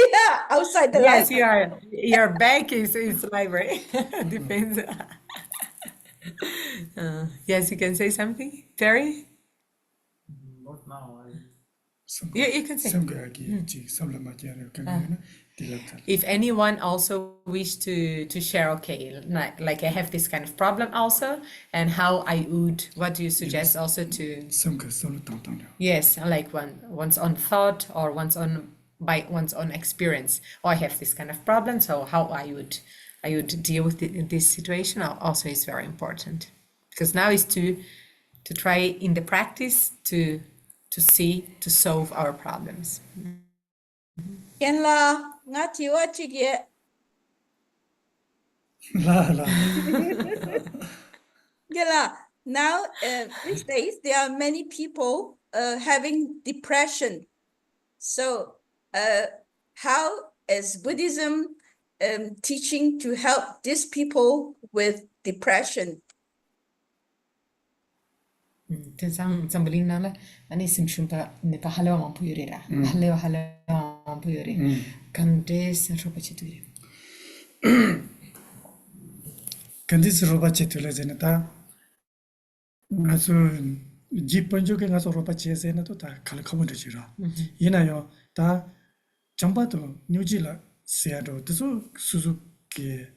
Outside the Yes, library. you are. Your back is library. Depends. Yes, you can say something, Perry. Not now. You can say. If anyone also wish to share, okay, like I have this kind of problem also, and how what do you suggest also to? Yes, like once on thought or once on by one's own experience. Oh, I have this kind of problem, so how I would deal with this situation also is very important, because now is to try in the practice to solve our problems. Ken la nga tiwa chige. La la. Now these days there are many people having depression. So how is Buddhism teaching to help these people with depression? Tenzin zambalina ani simshumpa ne pahalewa mampuyurira. Halewa mampuyuri. Kande senropachituri. Kandis roba chetule zena ta ngaso jipanjo ke ngaso roba chese na to ta kala khamu de jira. Yena yo ta chamba to nyujila seado to suzu ke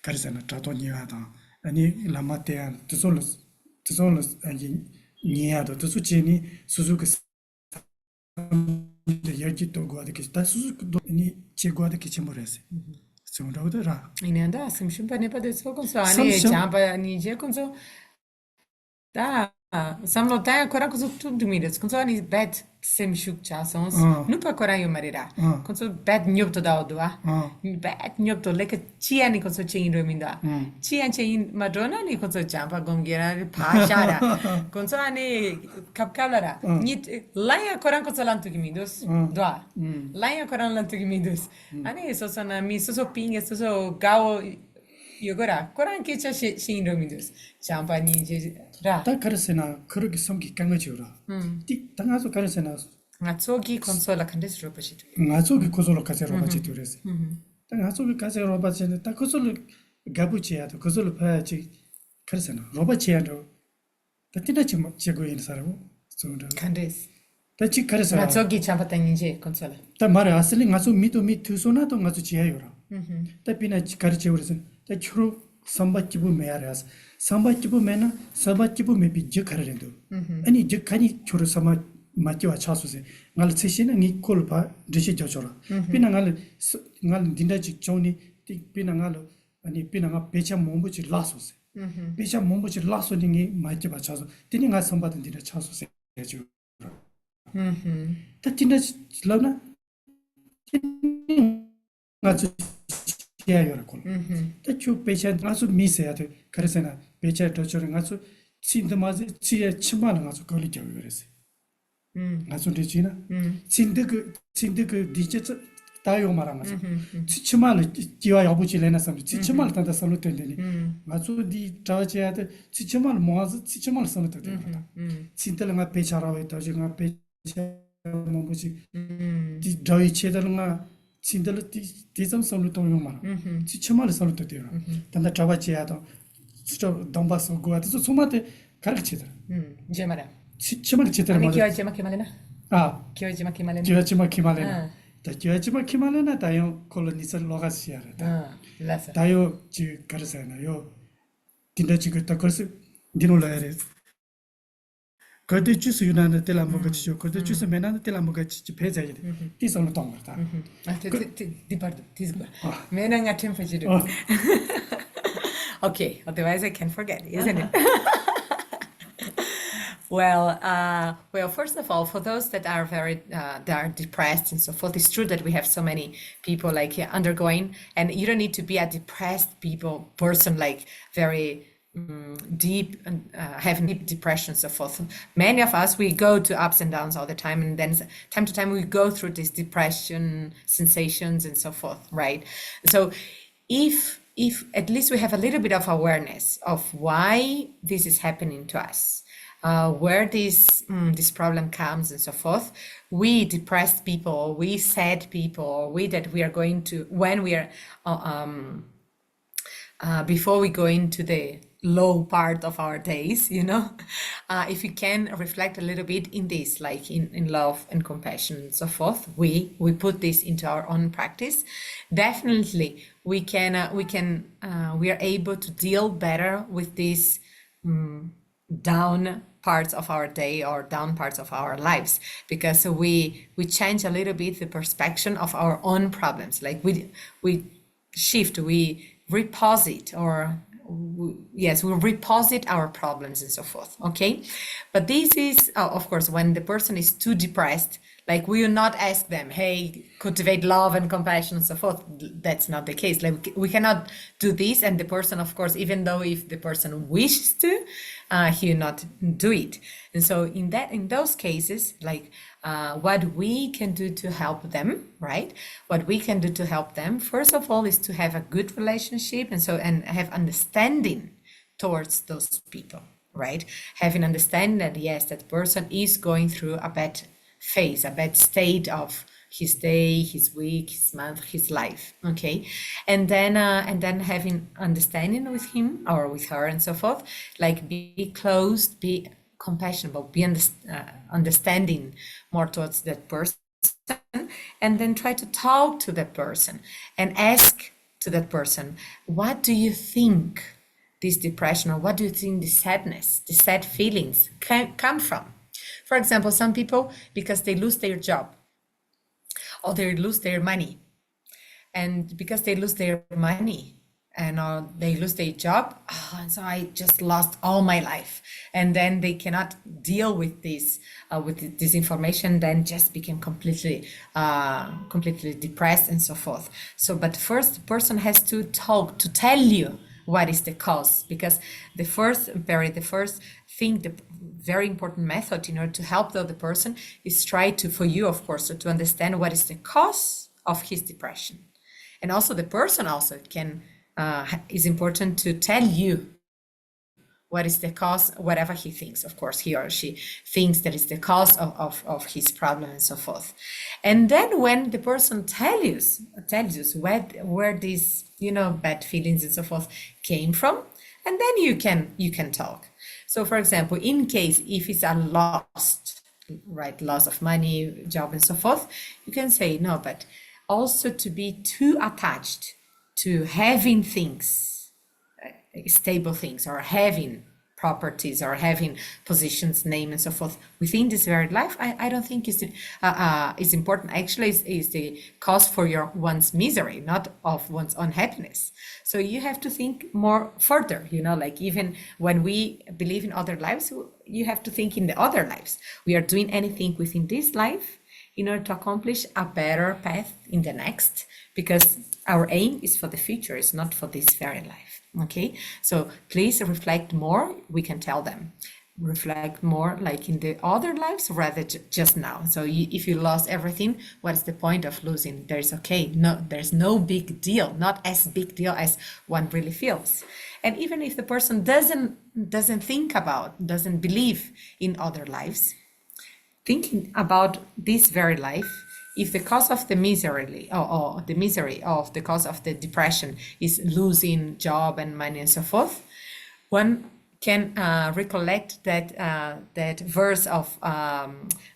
karisana trato niya ta ani lamatea to ani niya to cheni suzu ke de yaji to go de ke ta suzu ni che go de ke chemorese. Ra. Inenda simshumpa ne pade so konso ani chamba ni je konso da samlo ta kora konso tu dumides konso ani bad simshuk cha sons nupa kora yo marira konso bad nyop to da odwa bad nyop to leka chi ani konso chein ro minda chi an chein madonna ni konso chamba gomgera phashara konso ani kapkalara ni laya kora konso lantu gimidos doa laya kora lantu gimidos ani so sana mi so pinga so gao yogora kora ke cha chein ro mindos chamba ni je ra 다 가르세나 그렇게 성기 강아지라. 띠 당아서 가르세나 ngazogi konsola kandes robashit 나서기 고소로 가세로 같이 들으세요. 당아서 가세로 받지는 딱 고소로 가부치야도 고소로 봐야지 가르세나 로바치야도 다티나 좀 제고 있는 사람은 좀더 kandes 다치 가르세나 ngazogi champatan인지 konsola 다 말에 아슬리 가서 미도 소나도 가서 지야요라. 다 비나 가르쳐 그래서 다 주로 삼바치부 메아라스 삼바치부 메나 사바치부 메비 적하려도 아니 적하니 주로 삼아 맞지와 차수세 날 세시는 이 콜바 드시 저저라 비나 날 딘다지 조니 비나 아니 비나가 배차 몸부지 라소세 배차 몸부지 라소링이 맞지와 차수 티니가 삼바든 딘다 차수세 해주 다 딘다지 라나 맞지 야요라 콜 대추 배차 가서 미세야 돼 그래서나 배차 도저는 가서 신드마지 지에 치마는 가서 걸리죠 그래서 가서 되지나 신드그 디제트 다요 말한 거죠 치마를 지와 여부지래나 섬 치마를 단다 섬을 때니 가서 디 자지야 돼 치마를 모아서 치마를 섬을 때 신들가 배차라고 했다 지금 배차 뭐지 디 저희 체들가 신들 디좀 섬을 동용 말 치마를 섬을 때 돼요 단다 잡아지야도 저 동바서 고아도 소마테 가르치더라 je mara 치마를 제대로 ani 맞아 kyoji makimalena 아 kyoji makimalena 지하지마 키말레나 다 지하지마 키말레나 다요 콜로니스 로가시아라 lasa 다요 지 가르사나요 딘다지가 다 그래서 디놀라레 거대 주스 유나나 텔라모가치죠 거대 주스 메나나 텔라모가치 배자이 디선로 동거다 di pardo tisba mena nga temperature okay otherwise I can forget isn't it Well, first of all, for those that are that are depressed and so forth, it's true that we have so many people like undergoing, and you don't need to be a depressed person like very deep and having deep depression and so forth. Many of us, we go to ups and downs all the time, and then time to time we go through these depression sensations and so forth, right? So if at least we have a little bit of awareness of why this is happening to us, where this problem comes and so forth, we depressed people, we sad people, we are going to, when we are before we go into the low part of our days, if we can reflect a little bit in this, like in love and compassion and so forth, we put this into our own practice, definitely we are able to deal better with this down parts of our day or down parts of our lives, because we change a little bit the perspective of our own problems. Like we shift, we reposit, or yes, we reposit our problems and so forth. Okay, but this is of course when the person is too depressed. Like we will not ask them, hey, cultivate love and compassion and so forth. That's not the case. Like we cannot do this, and the person, of course, even though if the person wishes to, he will not do it. And so in those cases, like what we can do to help them, right? What we can do to help them, first of all, is to have a good relationship, and have understanding towards those people, right? Having understanding that yes, that person is going through a bad phase, a bad state of his day, his week, his month, his life. Okay, and then having understanding with him or with her and so forth. Like be close, be compassionate, be understanding more towards that person, and then try to talk to that person and ask to that person, what do you think this depression, or what do you think this sadness, the sad feelings can come from? For example, some people, because they lose their job or they lose their money, and because they lose their money and they lose their job, and so I just lost all my life, and then they cannot deal with this information, then just became completely depressed and so forth. So, but first, the person has to talk, to tell you what is the cause, because the first thing, the very important method in order to help the other person is try to, for you, of course, to understand what is the cause of his depression. And also the person also can, is important to tell you what is the cause, whatever he thinks. Of course, he or she thinks that is the cause of his problem and so forth. And then when the person tells you where these, bad feelings and so forth came from, and then you can talk. So for example, in case if it's a loss of money, job and so forth, you can say, no, but also to be too attached to having things, stable things, or having properties, or having positions, name and so forth within this very life, I don't think is important. Actually, is the cause for one's misery, not of one's unhappiness. So you have to think more further, like even when we believe in other lives, you have to think in the other lives. We are doing anything within this life in order to accomplish a better path in the next, because our aim is for the future, it's not for this very life. Okay, so please reflect more. We can tell them, reflect more like in the other lives rather just now. So if you lost everything, what is the point of losing? There's no big deal, not as big deal as one really feels. And even if the person doesn't believe in other lives, thinking about this very life, if the cause of the misery or the misery of the cause of the depression is losing job and money and so forth, one can recollect that verse of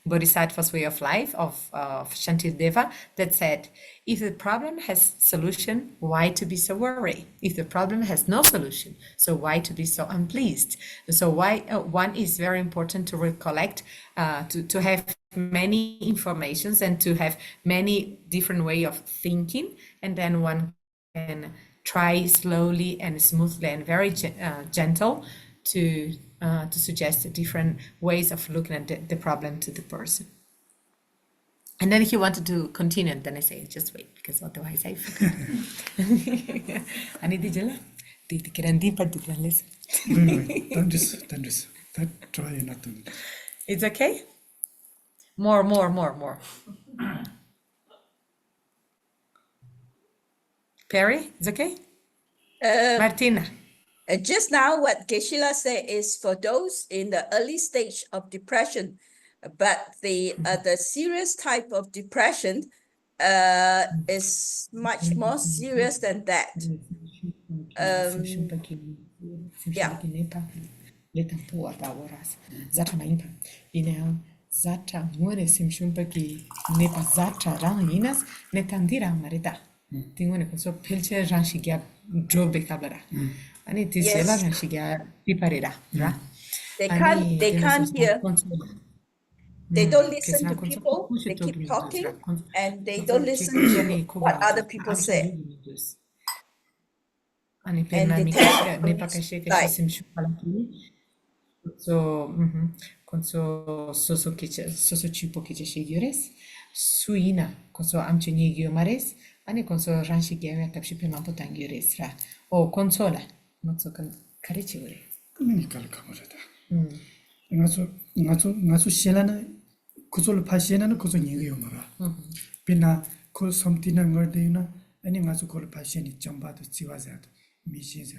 Bodhisattva's way of life of Shantideva that said, if the problem has solution, why to be so worried? If the problem has no solution, so why to be so unpleased? So why one is very important to recollect, to have many informations and to have many different way of thinking, and then one can try slowly and smoothly and very gentle to suggest different ways of looking at the problem to the person. And then if you wanted to continue, then I say, just wait, because otherwise I forget. Ani dijala, di kirandi particularly. Don't just try not to. It's okay? More. Perry, it's okay? Martina. Just now, what Geshe said is for those in the early stage of depression, but the serious type of depression is much more serious than that. Yeah. Zata muore simshumpaki nepa zata rang inas netandira marita. Tingone so pelche ranshigya drobe kabara. Ani tisela ranshigya piparira, ra. They 아니, can't hear. They don't listen to 그래서 people. They keep 포시적인 talking, 것이라 and they don't listen to what other people say. 아니, And pena they mi tend casca, to ne pa casce che like, sim shupalaki. So, konso soso kiche, soso chipo kiche shigures, suina, konso amche nyegyo mares, ani konso ranshi gyame tapshi pe mampo tangures ra. O konsola, motso kan karichi ure. 그러니까 가버려다. 나서 셀라는 그솔 파시에는 그솔 얘기요 말아. 비나 그 섬티는 걸 되나 아니 나서 그걸 파시에니 점바도 지와자도 미시자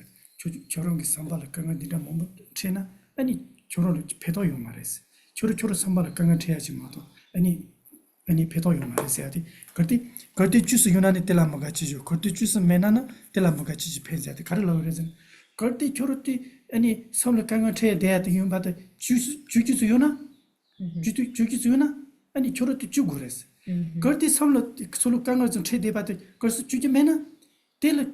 저런 게 선발을 끊는 데다 뭐 채나 아니 저런 배도요 말했어. 저런 선발을 끊는 해야지 뭐도 아니 배도요 말했어야지. 그때 주스 유난히 때라 먹었지죠. 그때 주스 메나나 때라 먹었지 펜자데 가르러 그래서 그때 저렇게 아니 섬을 강을 해야 돼야 되는 바도 주기수 요나 주기수 요나 아니 저렇게 주고 그랬어. 그때 섬을 솔로 강을 좀 최대바도 그래서 주지면은 텔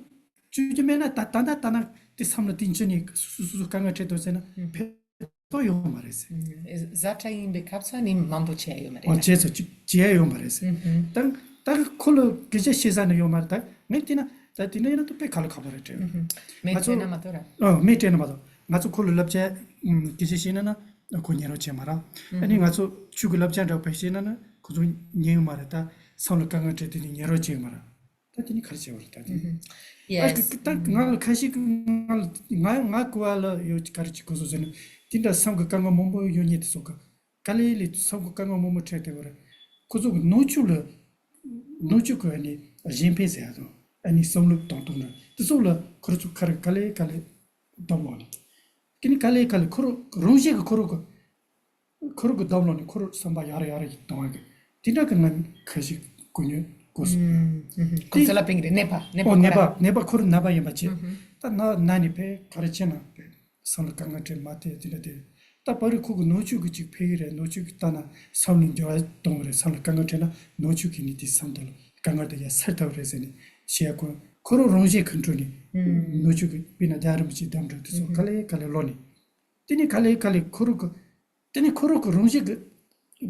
주지면은 따따따나 때 섬을 딘전이 수수 강을 해도잖아. 배도요 말했어. Zata in bekapsa ni mambo cheyo mare. 어째서 지혜요 말했어. 땅 콜로 그제 시간을 요 말다. 내티나 다티네는 또 배칼 가버렸죠. Metena matora. 메테나 맞아. 맞아 콜로 랍제 기시시는 고녀로 제마라. 아니 맞아 죽을랍자라고 배시는 그저 녀 말했다. 선을 강을 때더니 녀로 제마라. 다티니 가르쳐 버렸다. Yes. 나 가시 나 고알로 요 가르치 고소는 딘다 상가 강가 몸보 요니트 소가. 칼레리 상가 강가 몸보 트레테 버려. 그저 노출거 아니 진페세야도. 아니 somlu tonton나 tsola kruchu kale domloni kini kale koro ronje koro domloni koro samba yare tonga tinda kan kashi kunyu kos Consola pingre nepa neba koro naba yamachi ta na nani pe karachena pe somlu kangate mate tinda ta pari kugu nochu gichi pegire nochu tana somlu joa tongre somlu kangatena nochu kini ti samdal kangate ya salta reseni 시야고 코로 롱제 컨트롤이 노주기 비나 다름지 담들도 칼레 로니 티니 칼레 코로고 티니 코로고 롱제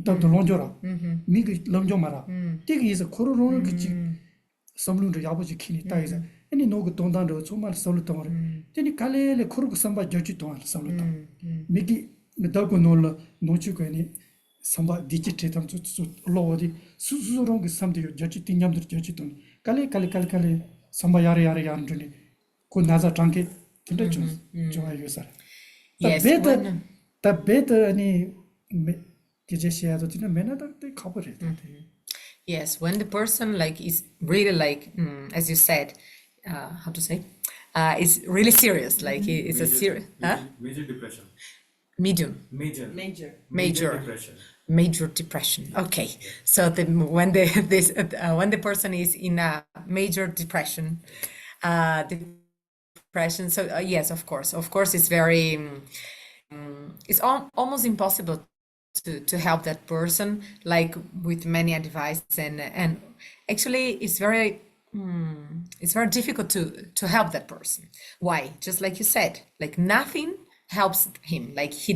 더 롱조라 미기 롱조 마라 티기 이제 코로 롱을 그치 섬lun도 야보지 키니 따이자 아니 노고 동단도 정말 솔루 동을 티니 칼레 코로고 삼바 저지 동을 솔루 동 미기 너고 놀 노주고 아니 삼바 디지털 탐 로디 수수롱 그 삼디요 저지 띵냠들 저지 동 칼레 삼바 야레 안드니 고 나자 장게 근데 좀 좋아요 사 Yes. 다 베터 아니 기제시야도 지나 메나다 때 커버해 Yes, when the person like is really like, as you said, how to say, is really serious, like it's a serious, Major depression. medium, Major depression. major depression. Okay, so when the person is in a major depression, so yes, of course, it's very, it's almost impossible to help that person like with many advice and actually it's very difficult to help that person. Why? Just like you said, like nothing helps him, like he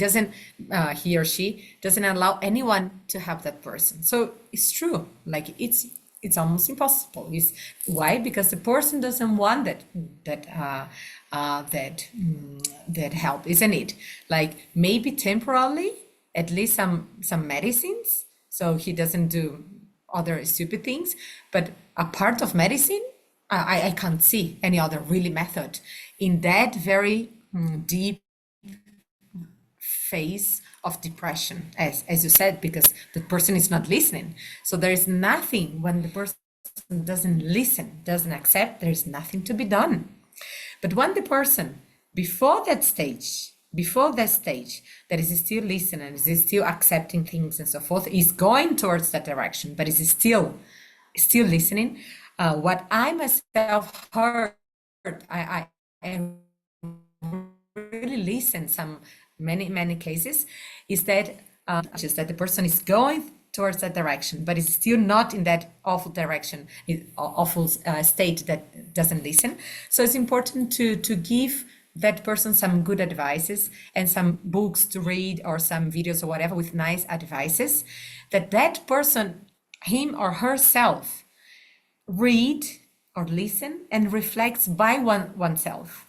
or she doesn't allow anyone to help that person. So it's true, like it's almost impossible. Why? Because the person doesn't want that help, isn't it? Like maybe temporarily, at least some medicines, so he doesn't do other stupid things. But a part of medicine, I can't see any other really method in that very deep phase of depression, as you said, because the person is not listening. So there is nothing, when the person doesn't listen, doesn't accept, there is nothing to be done. But when the person before that stage that is still listening, is still accepting things and so forth, is going towards that direction, but is still listening, what I myself heard, I really listen many cases, is that just that the person is going towards that direction, but is still not in that awful direction, awful state that doesn't listen. So it's important to give that person some good advices and some books to read or some videos or whatever with nice advices, that person, him or herself, read or listen and reflects by oneself.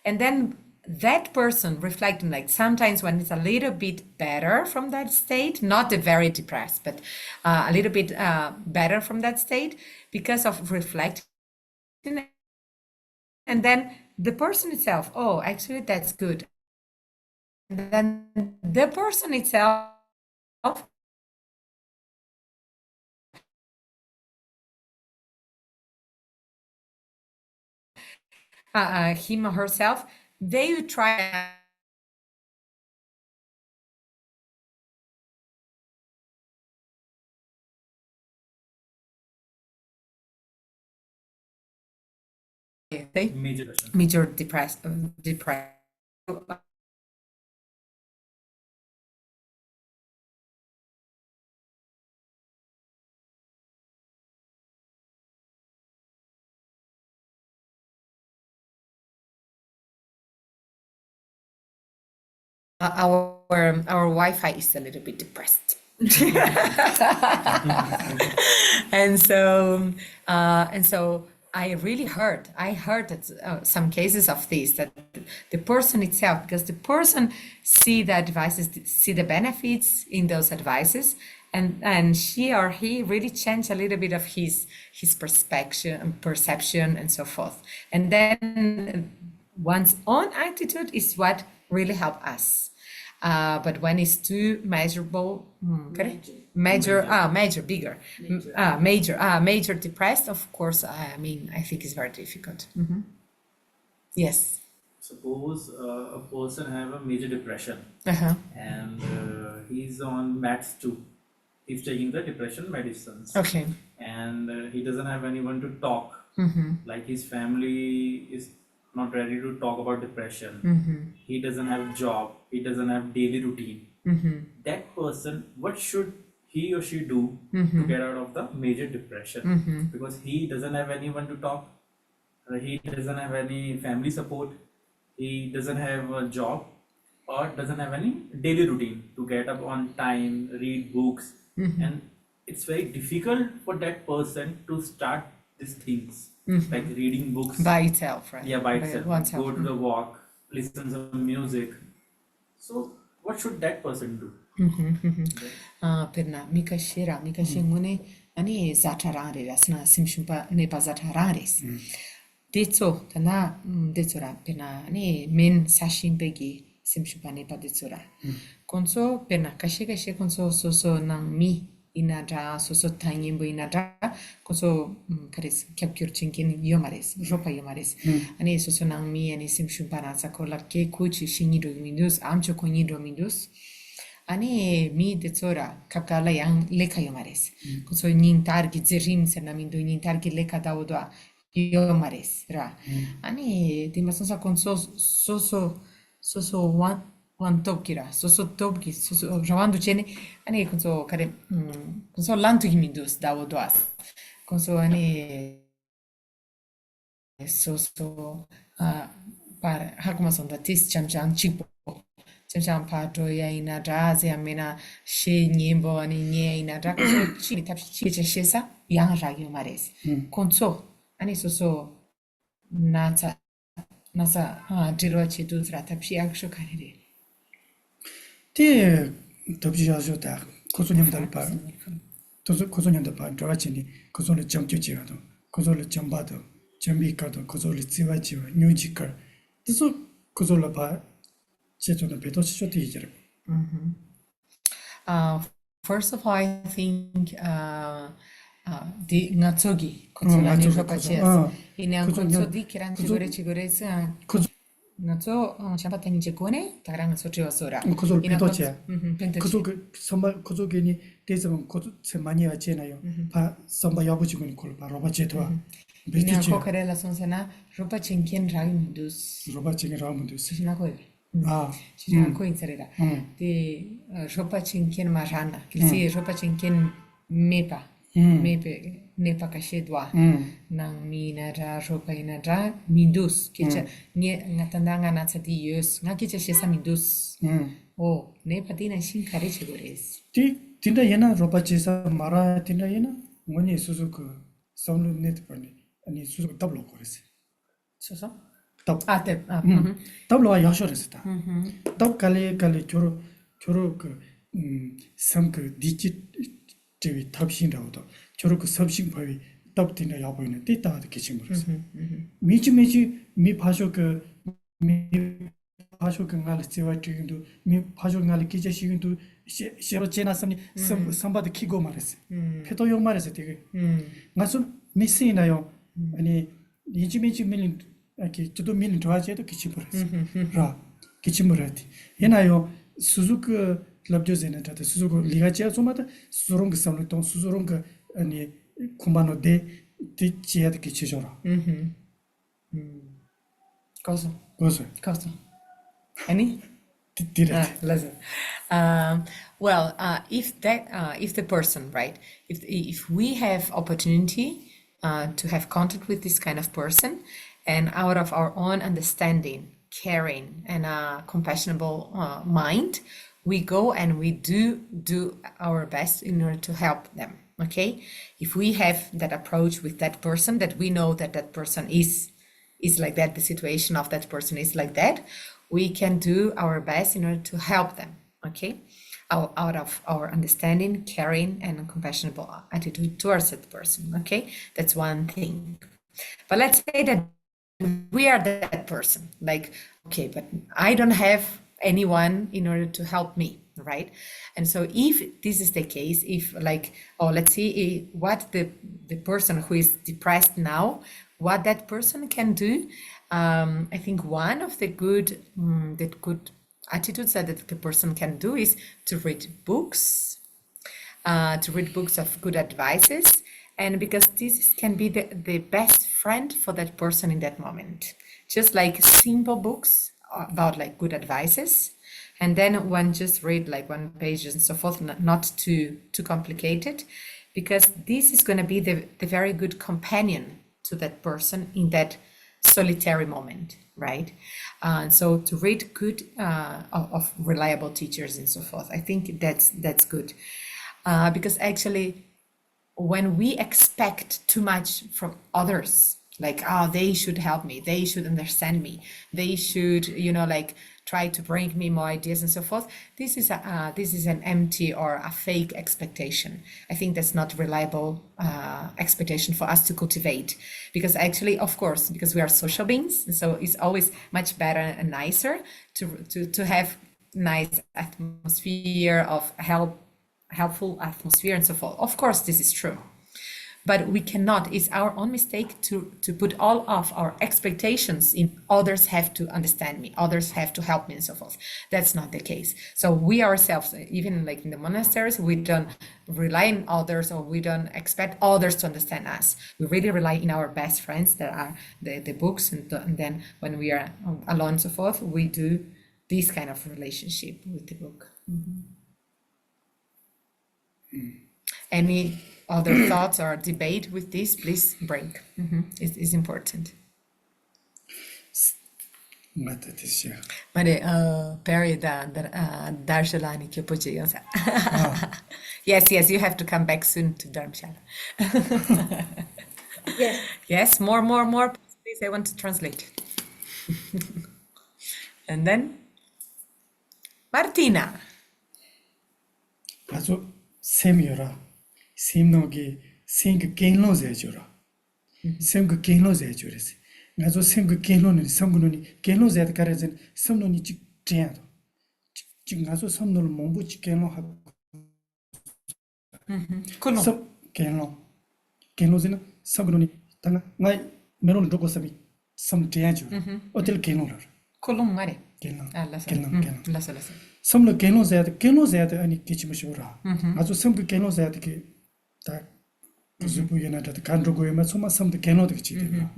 And then that person reflecting, like sometimes when it's a little bit better from that state, not a very depressed, but a little bit better from that state because of reflecting. And then the person itself, oh, actually that's good. And then the person itself him or herself, they would try Major depression. major depressed. Our Wi-Fi is a little bit depressed. and so I really heard that some cases of this, that the person itself, because the person see the advices, see the benefits in those advices, and she or he really change a little bit of his perception and so forth. And then one's own attitude is what really help us. But when it's too measurable, major, bigger, major depressed, of course, I mean, I think it's very difficult. Yes. Suppose a person have a major depression Uh-huh. and he's on meds too. He's taking the depression medicines. Okay. And he doesn't have anyone to talk. Like his family is not ready to talk about depression. He doesn't have a job. He doesn't have daily routine. That person, what should he or she do to get out of the major depression? Because he doesn't have anyone to talk. He doesn't have any family support. He doesn't have a job or doesn't have any daily routine to get up on time, read books. And it's very difficult for that person to start these things, like reading books. By itself, right? Yeah, by itself. Oneself. Go to the walk, listen to some music. So what should that person do? Perna mikashira mikashingune ani zatarare rasna simshumpa nepa zatarares. Detso tana detsora perna ani men sashim begi simshumpa nepa detsora. Konso perna kashe konso soso nang mi inadra soso tanyimbo inadra konso kares capture chinkin yomares ropa yomares ani soso nang mi ani simshumpa nasa kola ke kuchi shinido mindus amcho konido mindus. Ani mi detsora kapkala yang leka yomares. Koso nintar ki zerim senamindo nintar ki leka daudwa yomares ra. Ani dimasonsa konso soso one topkira soso topki soso rawando chene ani konso kare konso lantu himindus daudwas. Konso ani soso par hakumasonda tis chamchang chipo. Cham pato ya ina draze amena she nyimbo ani nye ina dra konso chi tapchi chi shesa yang ragyo mares konso ani soso nasa dirwa chi du tra tapchi aksho karire 티 덥지야서다 고소님들 봐. 또 고소님들 봐. 저같이 고소를 점교지가도 고소를 점봐도 점비가도 고소를 지와지와 뉴지컬. 그래서 고소를 봐. 제조는 배도 시조도 이제를. First of all, I think the ngatsogi konsola ni ropaches ina konso kiran chigore ngatso champatani chekone tarang sochio sora 고소를 배도체. pentoche 고소 그 선바 고소견이 대해서는 고소 많이 왔잖아요. 바 선바 야부지군 걸 바로 바제도와. ina 베티치 kokarela sonsena ropa chenken ragin dus 로바징이 라면도 있어. sina koi 아. sina koi inserera de ropa chenken marana kilsi ropa chenken mepe ne pakashedwa nang mi na ra roka ina ra mindus kicha nga tanda nga na tsati yus nga kicha shesa mindus o ne patina shin kare chigores tinda yana ropa chesa mara tinda yana ngoni susu ku saunu net pani ani susu tablo kores so tab te tablo wa yasho res ta tab kale choro ku sam ku dichi tewi tabshin rawo to choro ku sabshin pawi tab tinda yabo ina ti ta de kichin res 미치 미 파쇼 파쇼 ngal tsewa tigindu mi 파쇼 ngal kiche shigindu shero chena samni sambad kigo mares peto yo mares 되게 ngaso 미스이나요 아니 이지미지 밀린 이렇게 저도 밀린 좋아해도 기치 버렸어 라 기치 버렸지 얘나요 수수그 랍조제나 다들 수수고 리가지야 좀마다 수수롱 samlo 동 수수롱 아니 쿠마노 데 디치야도 기치 줘라 Cosa. Any? Did it. Listen. Well, if the person, right, if we have opportunity to have contact with this kind of person, and out of our own understanding, caring, and a compassionable mind, we go and we do our best in order to help them. Okay, if we have that approach with that person, that we know that that person is like that, the situation of that person is like that, we can do our best in order to help them, okay? Out of our understanding, caring, and compassionate attitude towards that person, okay? That's one thing. But let's say that we are that person, like, okay, but I don't have anyone in order to help me, right? And so if this is the case, if like, let's see what the person who is depressed now, what that person can do. I think one of the good attitudes that the person can do is to read books of good advices, and because this can be the best friend for that person in that moment. Just like simple books about like good advices, and then one just read like one page and so forth, not too complicated, because this is going to be the very good companion to that person in that solitary moment, right? So to read good of reliable teachers and so forth, I think that's good, because actually when we expect too much from others, like, they should help me, they should understand me, they should, like try to bring me more ideas and so forth, this is an empty or a fake expectation. I think that's not reliable expectation for us to cultivate, because actually, of course, because we are social beings, so it's always much better and nicer to have nice atmosphere of helpful atmosphere and so forth. Of course, this is true. But we cannot, it's our own mistake to put all of our expectations in others have to understand me, others have to help me and so forth. That's not the case. So we ourselves, even like in the monasteries, we don't rely on others, or we don't expect others to understand us. We really rely in our best friends that are the books, and then when we are alone and so forth, we do this kind of relationship with the book. Any other thoughts or debate with this, please bring. It's important. Perry Darshalani Kyopochi. Yes, you have to come back soon to Dharamshala. Yes, more. Please, I want to translate. And then Martina. Also, Semyora. Simnogi sing kenlo zejura. Sing kenlo zejures. Nazo sing kenlo ni samgunoni kenlo zed karezen samnoni chik tian. Chingazo samnol mombu chik kenlo ha. Sam kenlo. Kenlo zena samgunoni tanga ngai meron doko sami sam tian jura. Hotel kenlo ra. Kolum mare. Kenlo. Kenlo. Lasa. Samlo kenlo zed ani kichimashura. Nazo sam kenlo zed ki 다 부수부이나 다 간로고에만 소마 섬도 개노도 지대요.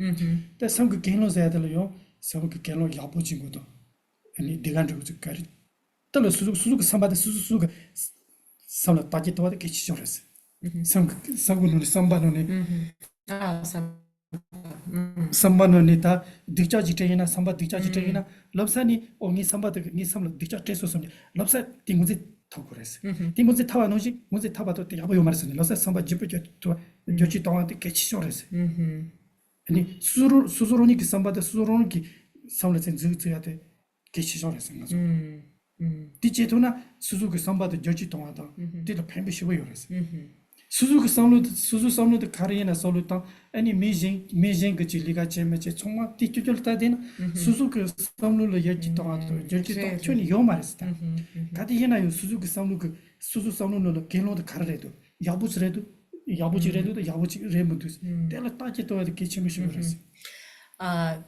다 섬그 개노 자야들요. 섬그 개노 야보진 것도 아니 대간로 그까지 떨어 수수 섬바데 수수가 섬을 따지 도와도 개치죠랬어. 상군노니 삼바노니 Ah, 삼바노니 다 딕자 지테이나 삼바 딕자 지테이나 럽사니 오니 삼바데 니 삼로 딕자 테소소니 럽사 띵고지 토고레스 띵고지 타와노지 모지 타바도 때 야보 요마르스니 럽사 삼바 지부죠 또 조치 동안데 개치쇼레스 아니 수수로니 그 삼바데 수수로니 그 삼레센 즈즈야데 개치쇼레스 가서 디제도나 수수그 삼바데 조치 동안다 데도 뱀비시고 요레스 수수 삼로도 가리나 솔루탄 아니 메징 그 진리가 제메제 총막 뒤쪽을다 되는 수수 그 삼로로 예지 동안도 열지 동안이 요마르스다 가디히나요 수수 그 삼로 그 수수 삼로로 겐로도 가르래도 야부지래도 야부지 레모도 때라 따지도 이렇게 치미시고 그랬어.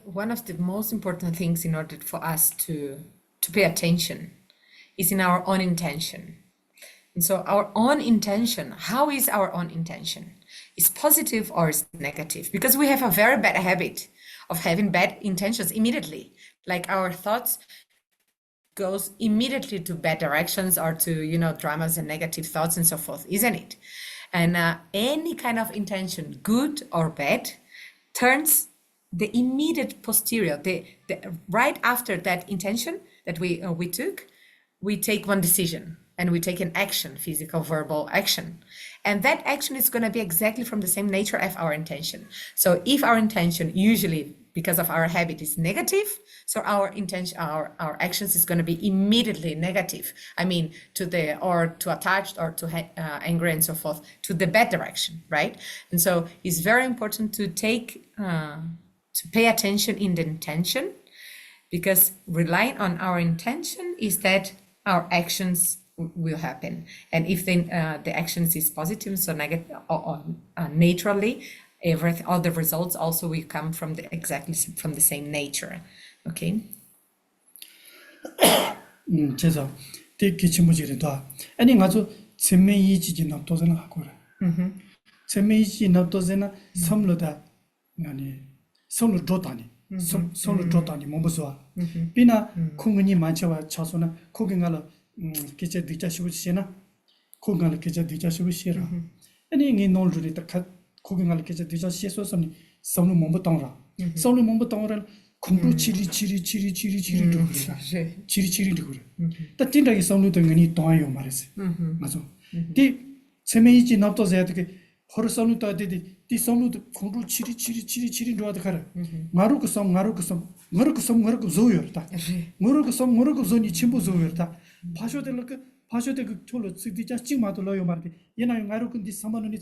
One of the most important things in order for us to pay attention is in our own intention. And so our own intention, how is our own intention? Is positive or is negative? Because we have a very bad habit of having bad intentions immediately. Like our thoughts goes immediately to bad directions or to, dramas and negative thoughts and so forth, isn't it? And any kind of intention, good or bad, turns the immediate posterior, the right after that intention that we took, we take one decision. And we take an action, physical, verbal action. And that action is going to be exactly from the same nature as our intention. So if our intention usually, because of our habit, is negative, so our intention, our actions is going to be immediately negative. I mean, to attached or to angry and so forth, to the bad direction, right? And so it's very important to pay attention in the intention, because relying on our intention is that our actions will happen. And if the actions is positive, so negative, or naturally, all the results also will come from the same nature. Okay. 제가 되게 침무지래도 아니 가서 쳔메이지 납도잖아 하고래. 쳔메이지 납도잖아 섬로다 아니 섬로 줬다니. 섬로 줬다니 뭐 무서워. 비나 콩은이 많지와 차소나 코경가로 계제 뒤자시부시나 코경가로 계제 뒤자시부시라. 아니 이 놀주리 딱 코경가로 계제 뒤자시소서니 섬로 몸부 동라. 섬로 몸부 동라 공부 치리 그래. 딱 진짜게 섬로도 ngani 동아요 말했어. 맞아. 디 세메이지 납도져야 되게 허르 섬로도 되디 디 섬로도 공부 치리 좋아도 가라. 마루고 섬 조요다. 마루고 섬 조니 침부 조요다. 파쇼될 그 촐로 쓰디자 찍마도 넣어요 말디. 얘나 마루고 디 섬만이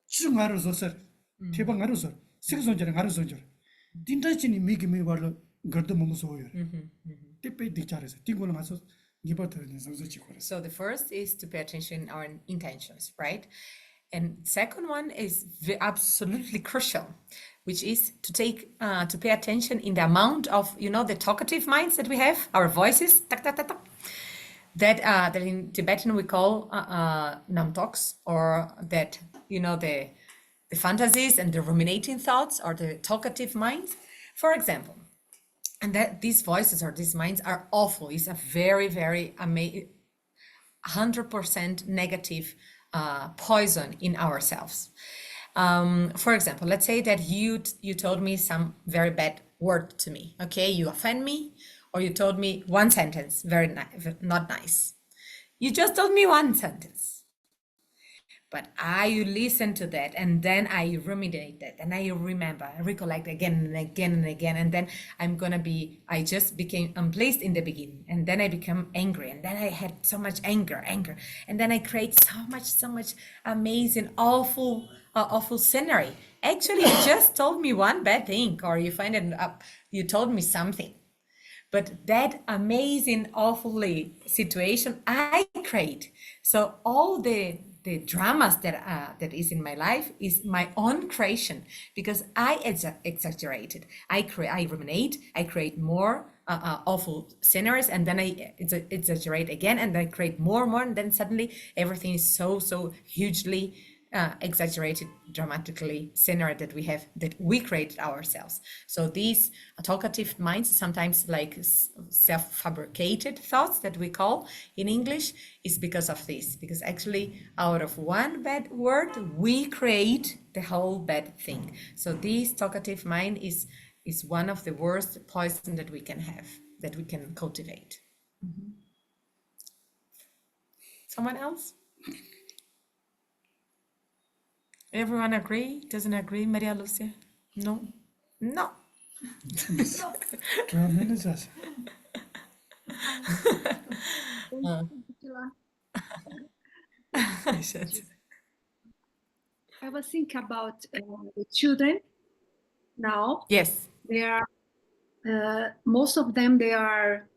쭉 알아서서 대박 알아서 식선자랑 알아서죠. 딘다치니 미기미 발로 거도 몸소요. 대패 디자르서 띵고는 가서 기버터는 상서치 거래. So the first is to pay attention in our intentions, right? And second one is absolutely crucial, which is to pay attention in the amount of, the talkative minds that we have, our voices, that in Tibetan we call namtoks, or that, the fantasies and the ruminating thoughts, or the talkative minds, for example. And that these voices or these minds are awful. It's a very, very 100% negative poison in ourselves. For example, let's say that you told me some very bad word to me. Okay, you offend me, or you told me one sentence, not nice. You just told me one sentence. But I listen to that, and then I ruminate that, and I remember, I recollect again and again and again, and then I just became unplaced in the beginning, and then I become angry, and then I had so much anger, and then I create so much amazing, awful scenery. Actually, you just told me one bad thing, or you told me something. But that amazing, awfully situation I create. So all the dramas that is in my life is my own creation, because I exaggerated. I ruminate. I create more awful scenarios, and then I exaggerate again, and I create more, and then suddenly everything is so hugely exaggerated, dramatically scenario that we have, that we created ourselves. So these talkative minds, sometimes like self-fabricated thoughts that we call in English, is because of this. Because actually, out of one bad word, we create the whole bad thing. So this talkative mind is one of the worst poison that we can have, that we can cultivate. Someone else? Everyone agree? Doesn't agree, Maria Lucia? No? No. 그러면은 자세. I was thinking about the children now. Yes. They are, most of them, they are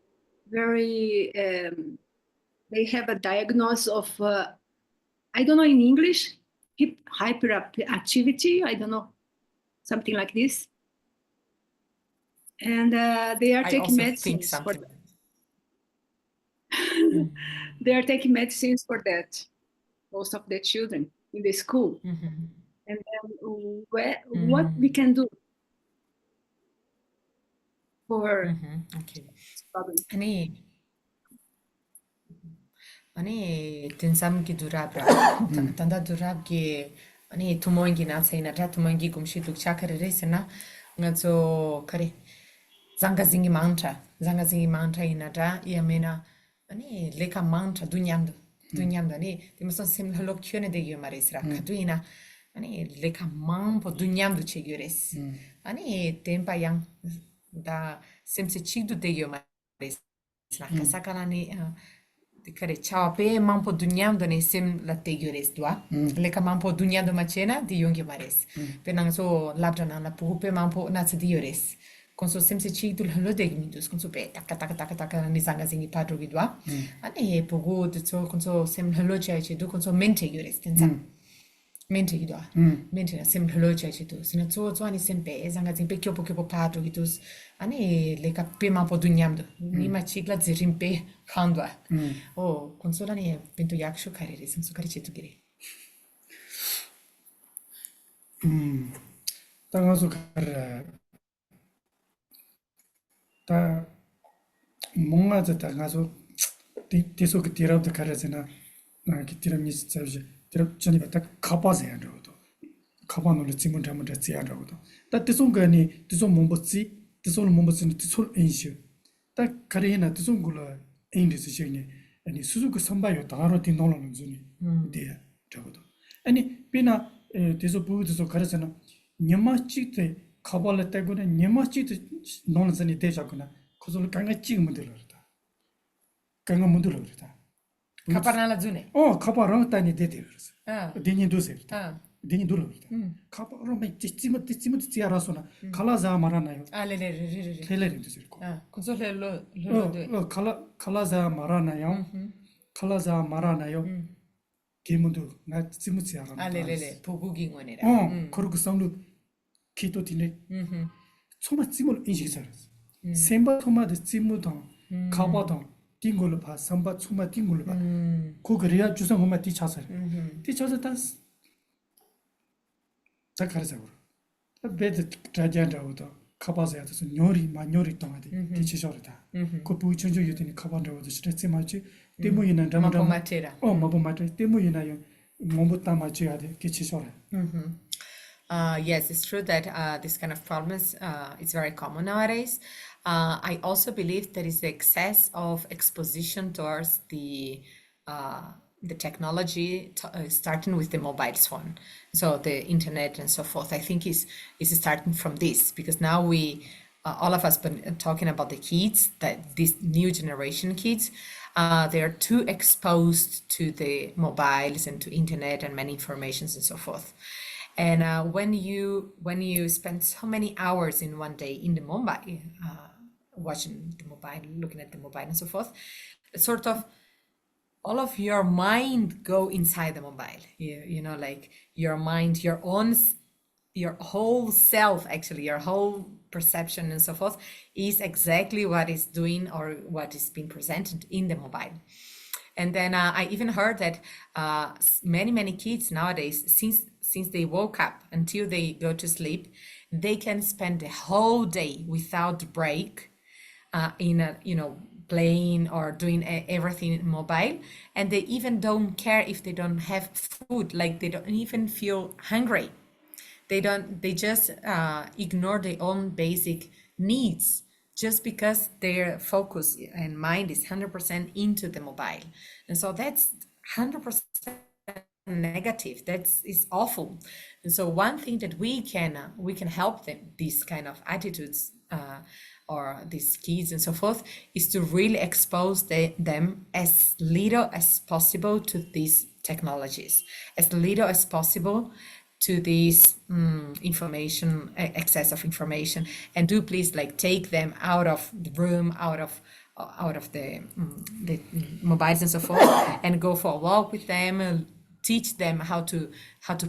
very, they have a diagnosis of, I don't know in English, hyperactivity, I don't know, something like this. And they are I taking also think medicines for something. that. They are taking medicines for that, most of the children in the school. Mhm. And then what we can do for Mhm. Okay. this problem? Ani tinsam ki durabra. Tanda durab ki ani tumongi na sai na ra tumongi kumshi dukcha kare resena ngazo kare zanga zingi mantra ina ra yamena ani leka mantra dunyamdo ani timason sim halok kyone de yomaresra kaduina ani leka mampo dunyamdo che yores ani tempa yang da simse chigdu de yomares na kasakana ni kare chape mampo dunyamdo ne sim la te yores dwa leka mampo dunyamdo machena di yongi mares penang so Lamdron na pupe mampo na di yores konso simse chigdul halo de mindus konso pe taka ni sanga singi padro gidwa ane pogo de so konso sim halo chache du konso mente yores tensa mente gidwa mente na sim halo chache du sina so ani sempe sanga singi pe kyopo padro gidus ane leka pe mampo dunyamdo ni ma chigla zirimpe khandwa o konso ne pento yaksho karere sim so kare chetu gire 땅아서 가라. 다 뭔가서 땅아서 뒤에서 그 뒤라부터 가라잖아. 나기 뒤람이 진짜지. 뒤랍 전에 딱 가봐서 해야 되거든. 가봐놓을 지문 잘못 했지 안 하거든. 다 뒤송 거니 뒤송 몸버지 뒤송 몸버지는 뒤송 인시. 딱 가리나 뒤송 걸어 인디스 시니. 아니 수수그 선바요 다로 뒤노는 중이 돼. 저거도. 아니 비나 뒤서 부부도 가르잖아. 녀마치테 가발에 때고는 녀마치테 논선이 되자거나 그걸 강가 찍으면 되더라. 강가 문들어 그러다. kaparnala zune 가발랑 따니 되대 그래서. 되니 도세. 되니 돌아 그러다. 가발로 막 찌찌면 찌알아서나 칼라자 말하나요. alele 텔레를 되서. konso lelo 칼라자 말하나요. 칼라자 말하나요. 게임도 나 찌무지 알아. alele pogugi ngonera 그리고 상도 키도 디네. 소마 찌물 인식 살았어. 셈바 토마데 찌무도 가바도 띵골로 봐. 삼바 소마 띵골로 봐. 그거래야 주상 엄마 뒤차서. 뒤차서 다 가르쳐 버려. 베드 트라젠다고도 가봐서 해서 요리 마요리 동안에 뒤치셔다. 그 부천주 유대니 가반다고도 스트레스 맞지. 때문에는 mampo matera 마보 맞지. 때문에나요. 몸부터 맞지야 돼. 뒤치셔라. Yes, it's true that this kind of problems is very common nowadays. I also believe there is the excess of exposition towards the technology, starting with the mobile phone, so the internet and so forth. I think is starting from this, because now we all of us been talking about the kids, that this new generation kids, they are too exposed to the mobiles and to internet and many informations and so forth. And when you spend so many hours in one day in the mobile, watching the mobile, looking at the mobile and so forth, sort of all of your mind go inside the mobile. You know, like your mind, your whole self, actually, your whole perception and so forth is exactly what is doing or what is being presented in the mobile. And then I even heard that many kids nowadays, since they woke up until they go to sleep, they can spend the whole day without break in a, playing or doing everything mobile, and they even don't care if they don't have food, like they don't even feel hungry. They just ignore their own basic needs just because their focus and mind is 100% into the mobile. And so that's 100% negative. Is awful. And so one thing that we can help them, these kind of attitudes or these kids and so forth, is to really expose them as little as possible to these technologies, as little as possible to this information, excess of information, and do please like take them out of the room, out of the mobiles and so forth, and go for a walk with them, teach them how to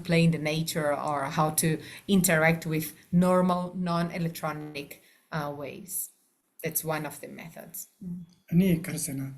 play in the nature, or how to interact with normal non-electronic ways. That's one of the methods. 아니 그래서나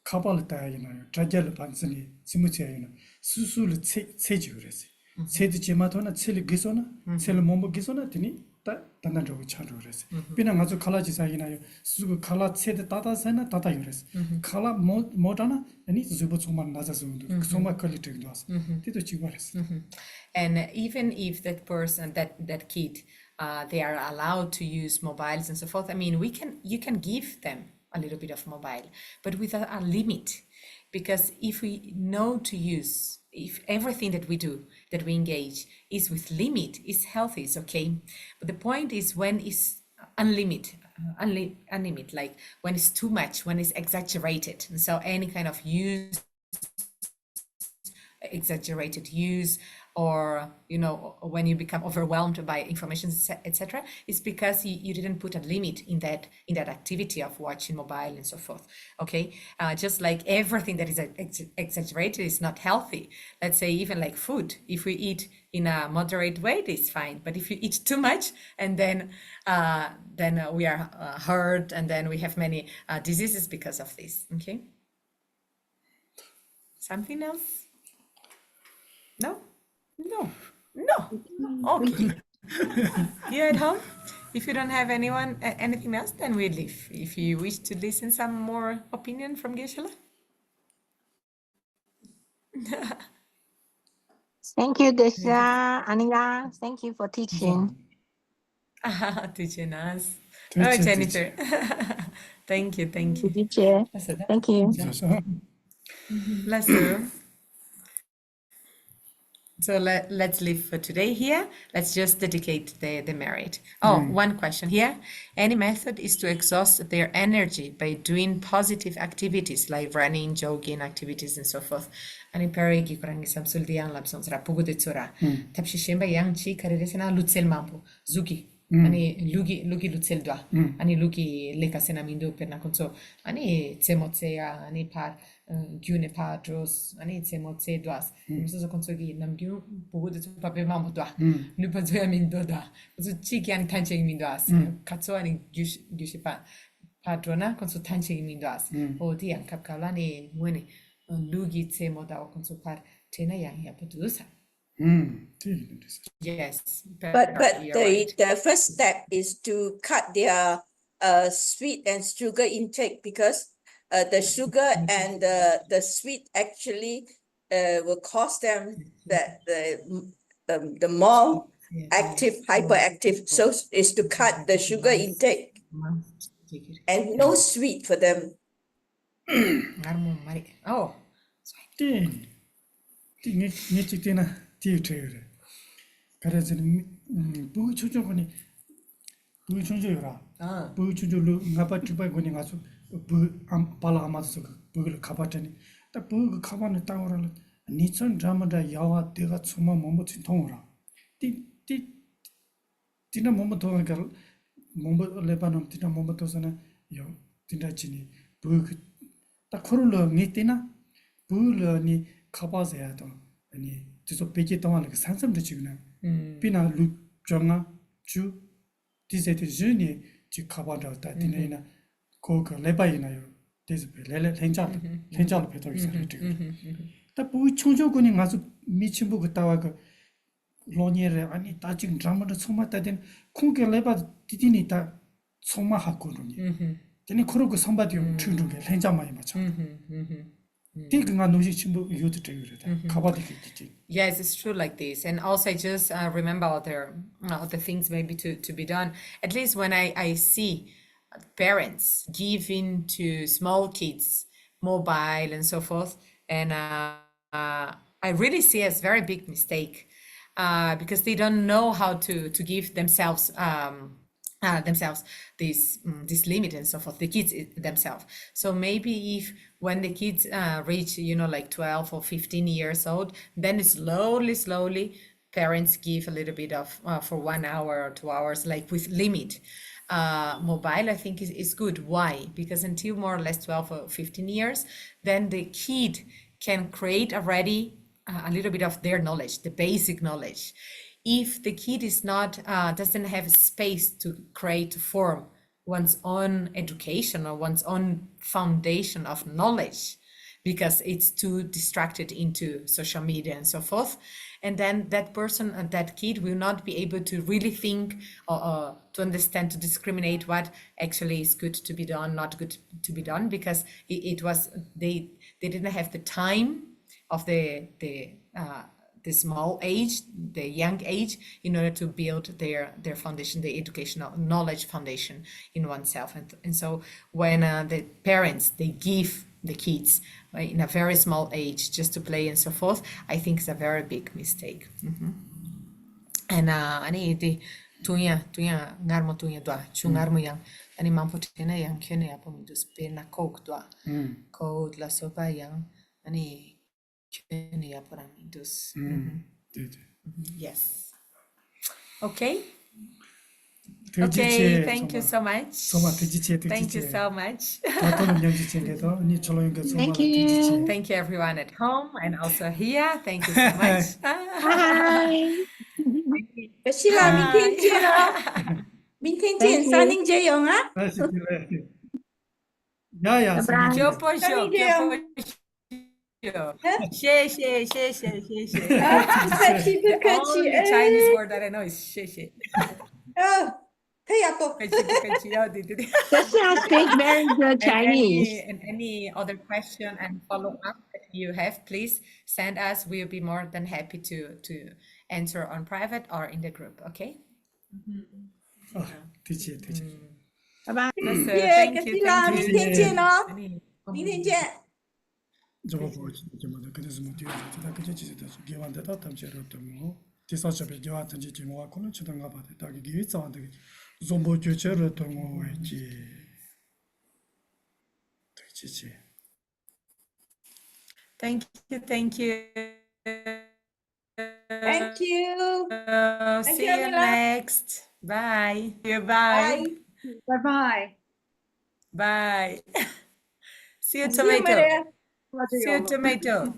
카발 따이나 트라젤 반스니 시무치야이나 수수를 세지 그랬어. 세드 제마토나 셀 기소나 셀 몸보 기소나 되니 다 단단하고 차로 그랬어. 비나 아주 칼라지 사이나요. 수고 칼라 세드 따다사나 따다 그랬어. 칼라 모다나 아니 주보 정말 낮아서 정말 퀄리티도 왔어. 뒤도 지고 그랬어. And even if that person, that kid, they are allowed to use mobiles and so forth, I mean, you can give them a little bit of mobile, but with a limit, because if we know to use, if everything that we do, that we engage is with limit, is healthy, it's okay. But the point is when it's unlimited, like when it's too much, when it's exaggerated. And so any kind of exaggerated use, or when you become overwhelmed by information, etc., it's because you didn't put a limit in that activity of watching mobile and so forth. Okay, just like everything that is exaggerated is not healthy. Let's say even like food, if we eat in a moderate way, it's fine, but if you eat too much, and then we are hurt, and then we have many diseases because of this. Okay, something else? No. Okay. You at home? If you don't have anything else, then we leave. If you wish to listen some more opinion from Geshe. Thank you, Desha, Aniga. Thank you for teaching. Teaching us. Teacher, Oh, Jennifer. Thank you. Teacher. Thank you. Let's do. So let's leave for today here. Let's just dedicate the merit. One question here. Any method is to exhaust their energy by doing positive activities like running, jogging activities, and so forth. Ani peregi kurang isam suldi yang lapsong sera pugu de tsura. Tapshi shemba yang chi karere sena lutsel mampu. Zuki. Ani lugi lutsel dwa. Ani lugi leka sena mindu perna konso. Ani tsemotsea ani par. Gyune patros, ani tsemotse dwas. Mso konso gi namgyu pugu de tsu pape mampu dwa. Nupa zoya mindo dwa. Konso chiki ani tanchegi mindo as. Katso ani gyushi patrona konso tanchegi mindo as. O di yang kapkala ni mwene. Lugi tsemo da konso par tena yang ya putusa. Yes. But you're right. the first step is to cut their sweet and sugar intake, because the sugar and the sweet actually will cause them that the more active, hyperactive. So is to cut the sugar intake and no sweet for them. Oh. 니치티나 티트레 그래서 부이 추조거니 부이 추조요라 부이 추조로 나빠 주바고니 가서 부 발라 아마서 부를 가봤더니 딱 부그 가만히 따오라 니천 드라마다 야와 내가 정말 몸을 통오라 티나 몸을 통하니까 몸을 레바놈 티나 몸을 통해서는 요 티나치니 부딱 코를 니티나 부르니 가봐서야도 아니 저 베개 동안 그 산삼도 지구나 비나 루 정아 주 디세트 주니 지 가봐다 디네나 고그 레바이나요 This Lele Lenjal Peto is a little. The boy Chunjo going as Michimbu Tawaga Lonier and touching drama the Soma that then Kunke Leba Titinita Soma Hakuruni. Then he could go somebody to get Lenjama Macha. Taking a noisy chimbo you to do it. Kabadi. Yes, it's true like this. And also I just remember other things maybe to be done. At least when I see parents giving to small kids mobile and so forth, and I really see as very big mistake because they don't know how to give themselves this limit and so forth, the kids themselves. So maybe if when the kids reach like 12 or 15 years old, then slowly parents give a little bit of for 1 hour or 2 hours, like with limit. Mobile, I think is good. Why? Because until more or less 12 or 15 years, then the kid can create already a little bit of their knowledge, the basic knowledge. If the kid is not doesn't have space to create, to form one's own education or one's own foundation of knowledge, because it's too distracted into social media and so forth, and then that person and that kid will not be able to really think or to understand, to discriminate what actually is good to be done, not good to be done, because they didn't have the time of the small age, the young age, in order to build their foundation, the educational knowledge foundation in oneself. And so when the parents, they give the kids in a very small age just to play and so forth, I think it's a very big mistake. And ani di tuya ngarmo tuya dwa chungarmo yang ani mampo tena yang kene apa mindus pena coke dwa coke la sopa yang ani kene apa mindus. Yes. Okay. Okay, thank you so much. Thank you so much. Thank you. Thank you everyone at home and also here. Thank you so much. Bye. Sheila, 明天见哦，明天见， Thank you. 三宁节勇啊！ Yeah, Bye-bye. 就不秀，三宁节勇，谢谢。客气不客 Only 气？ Chinese word that I know is 谢谢。可以啊不？ 不客气，要对。Geshe speak very good Chinese. And any other question and follow up that you have, please send us. We'll be more than happy to answer on private or in the group. Okay. Bye-bye. So, 耶， thank 可 you. 惜啦， Thank 明 you. 天见哦， Any- 明天见。 Thank you. Thank you. See you, you Amila. next. Bye. Bye. Bye. Bye-bye. Bye. See you, See you, tomato. Maria. See you, tomato.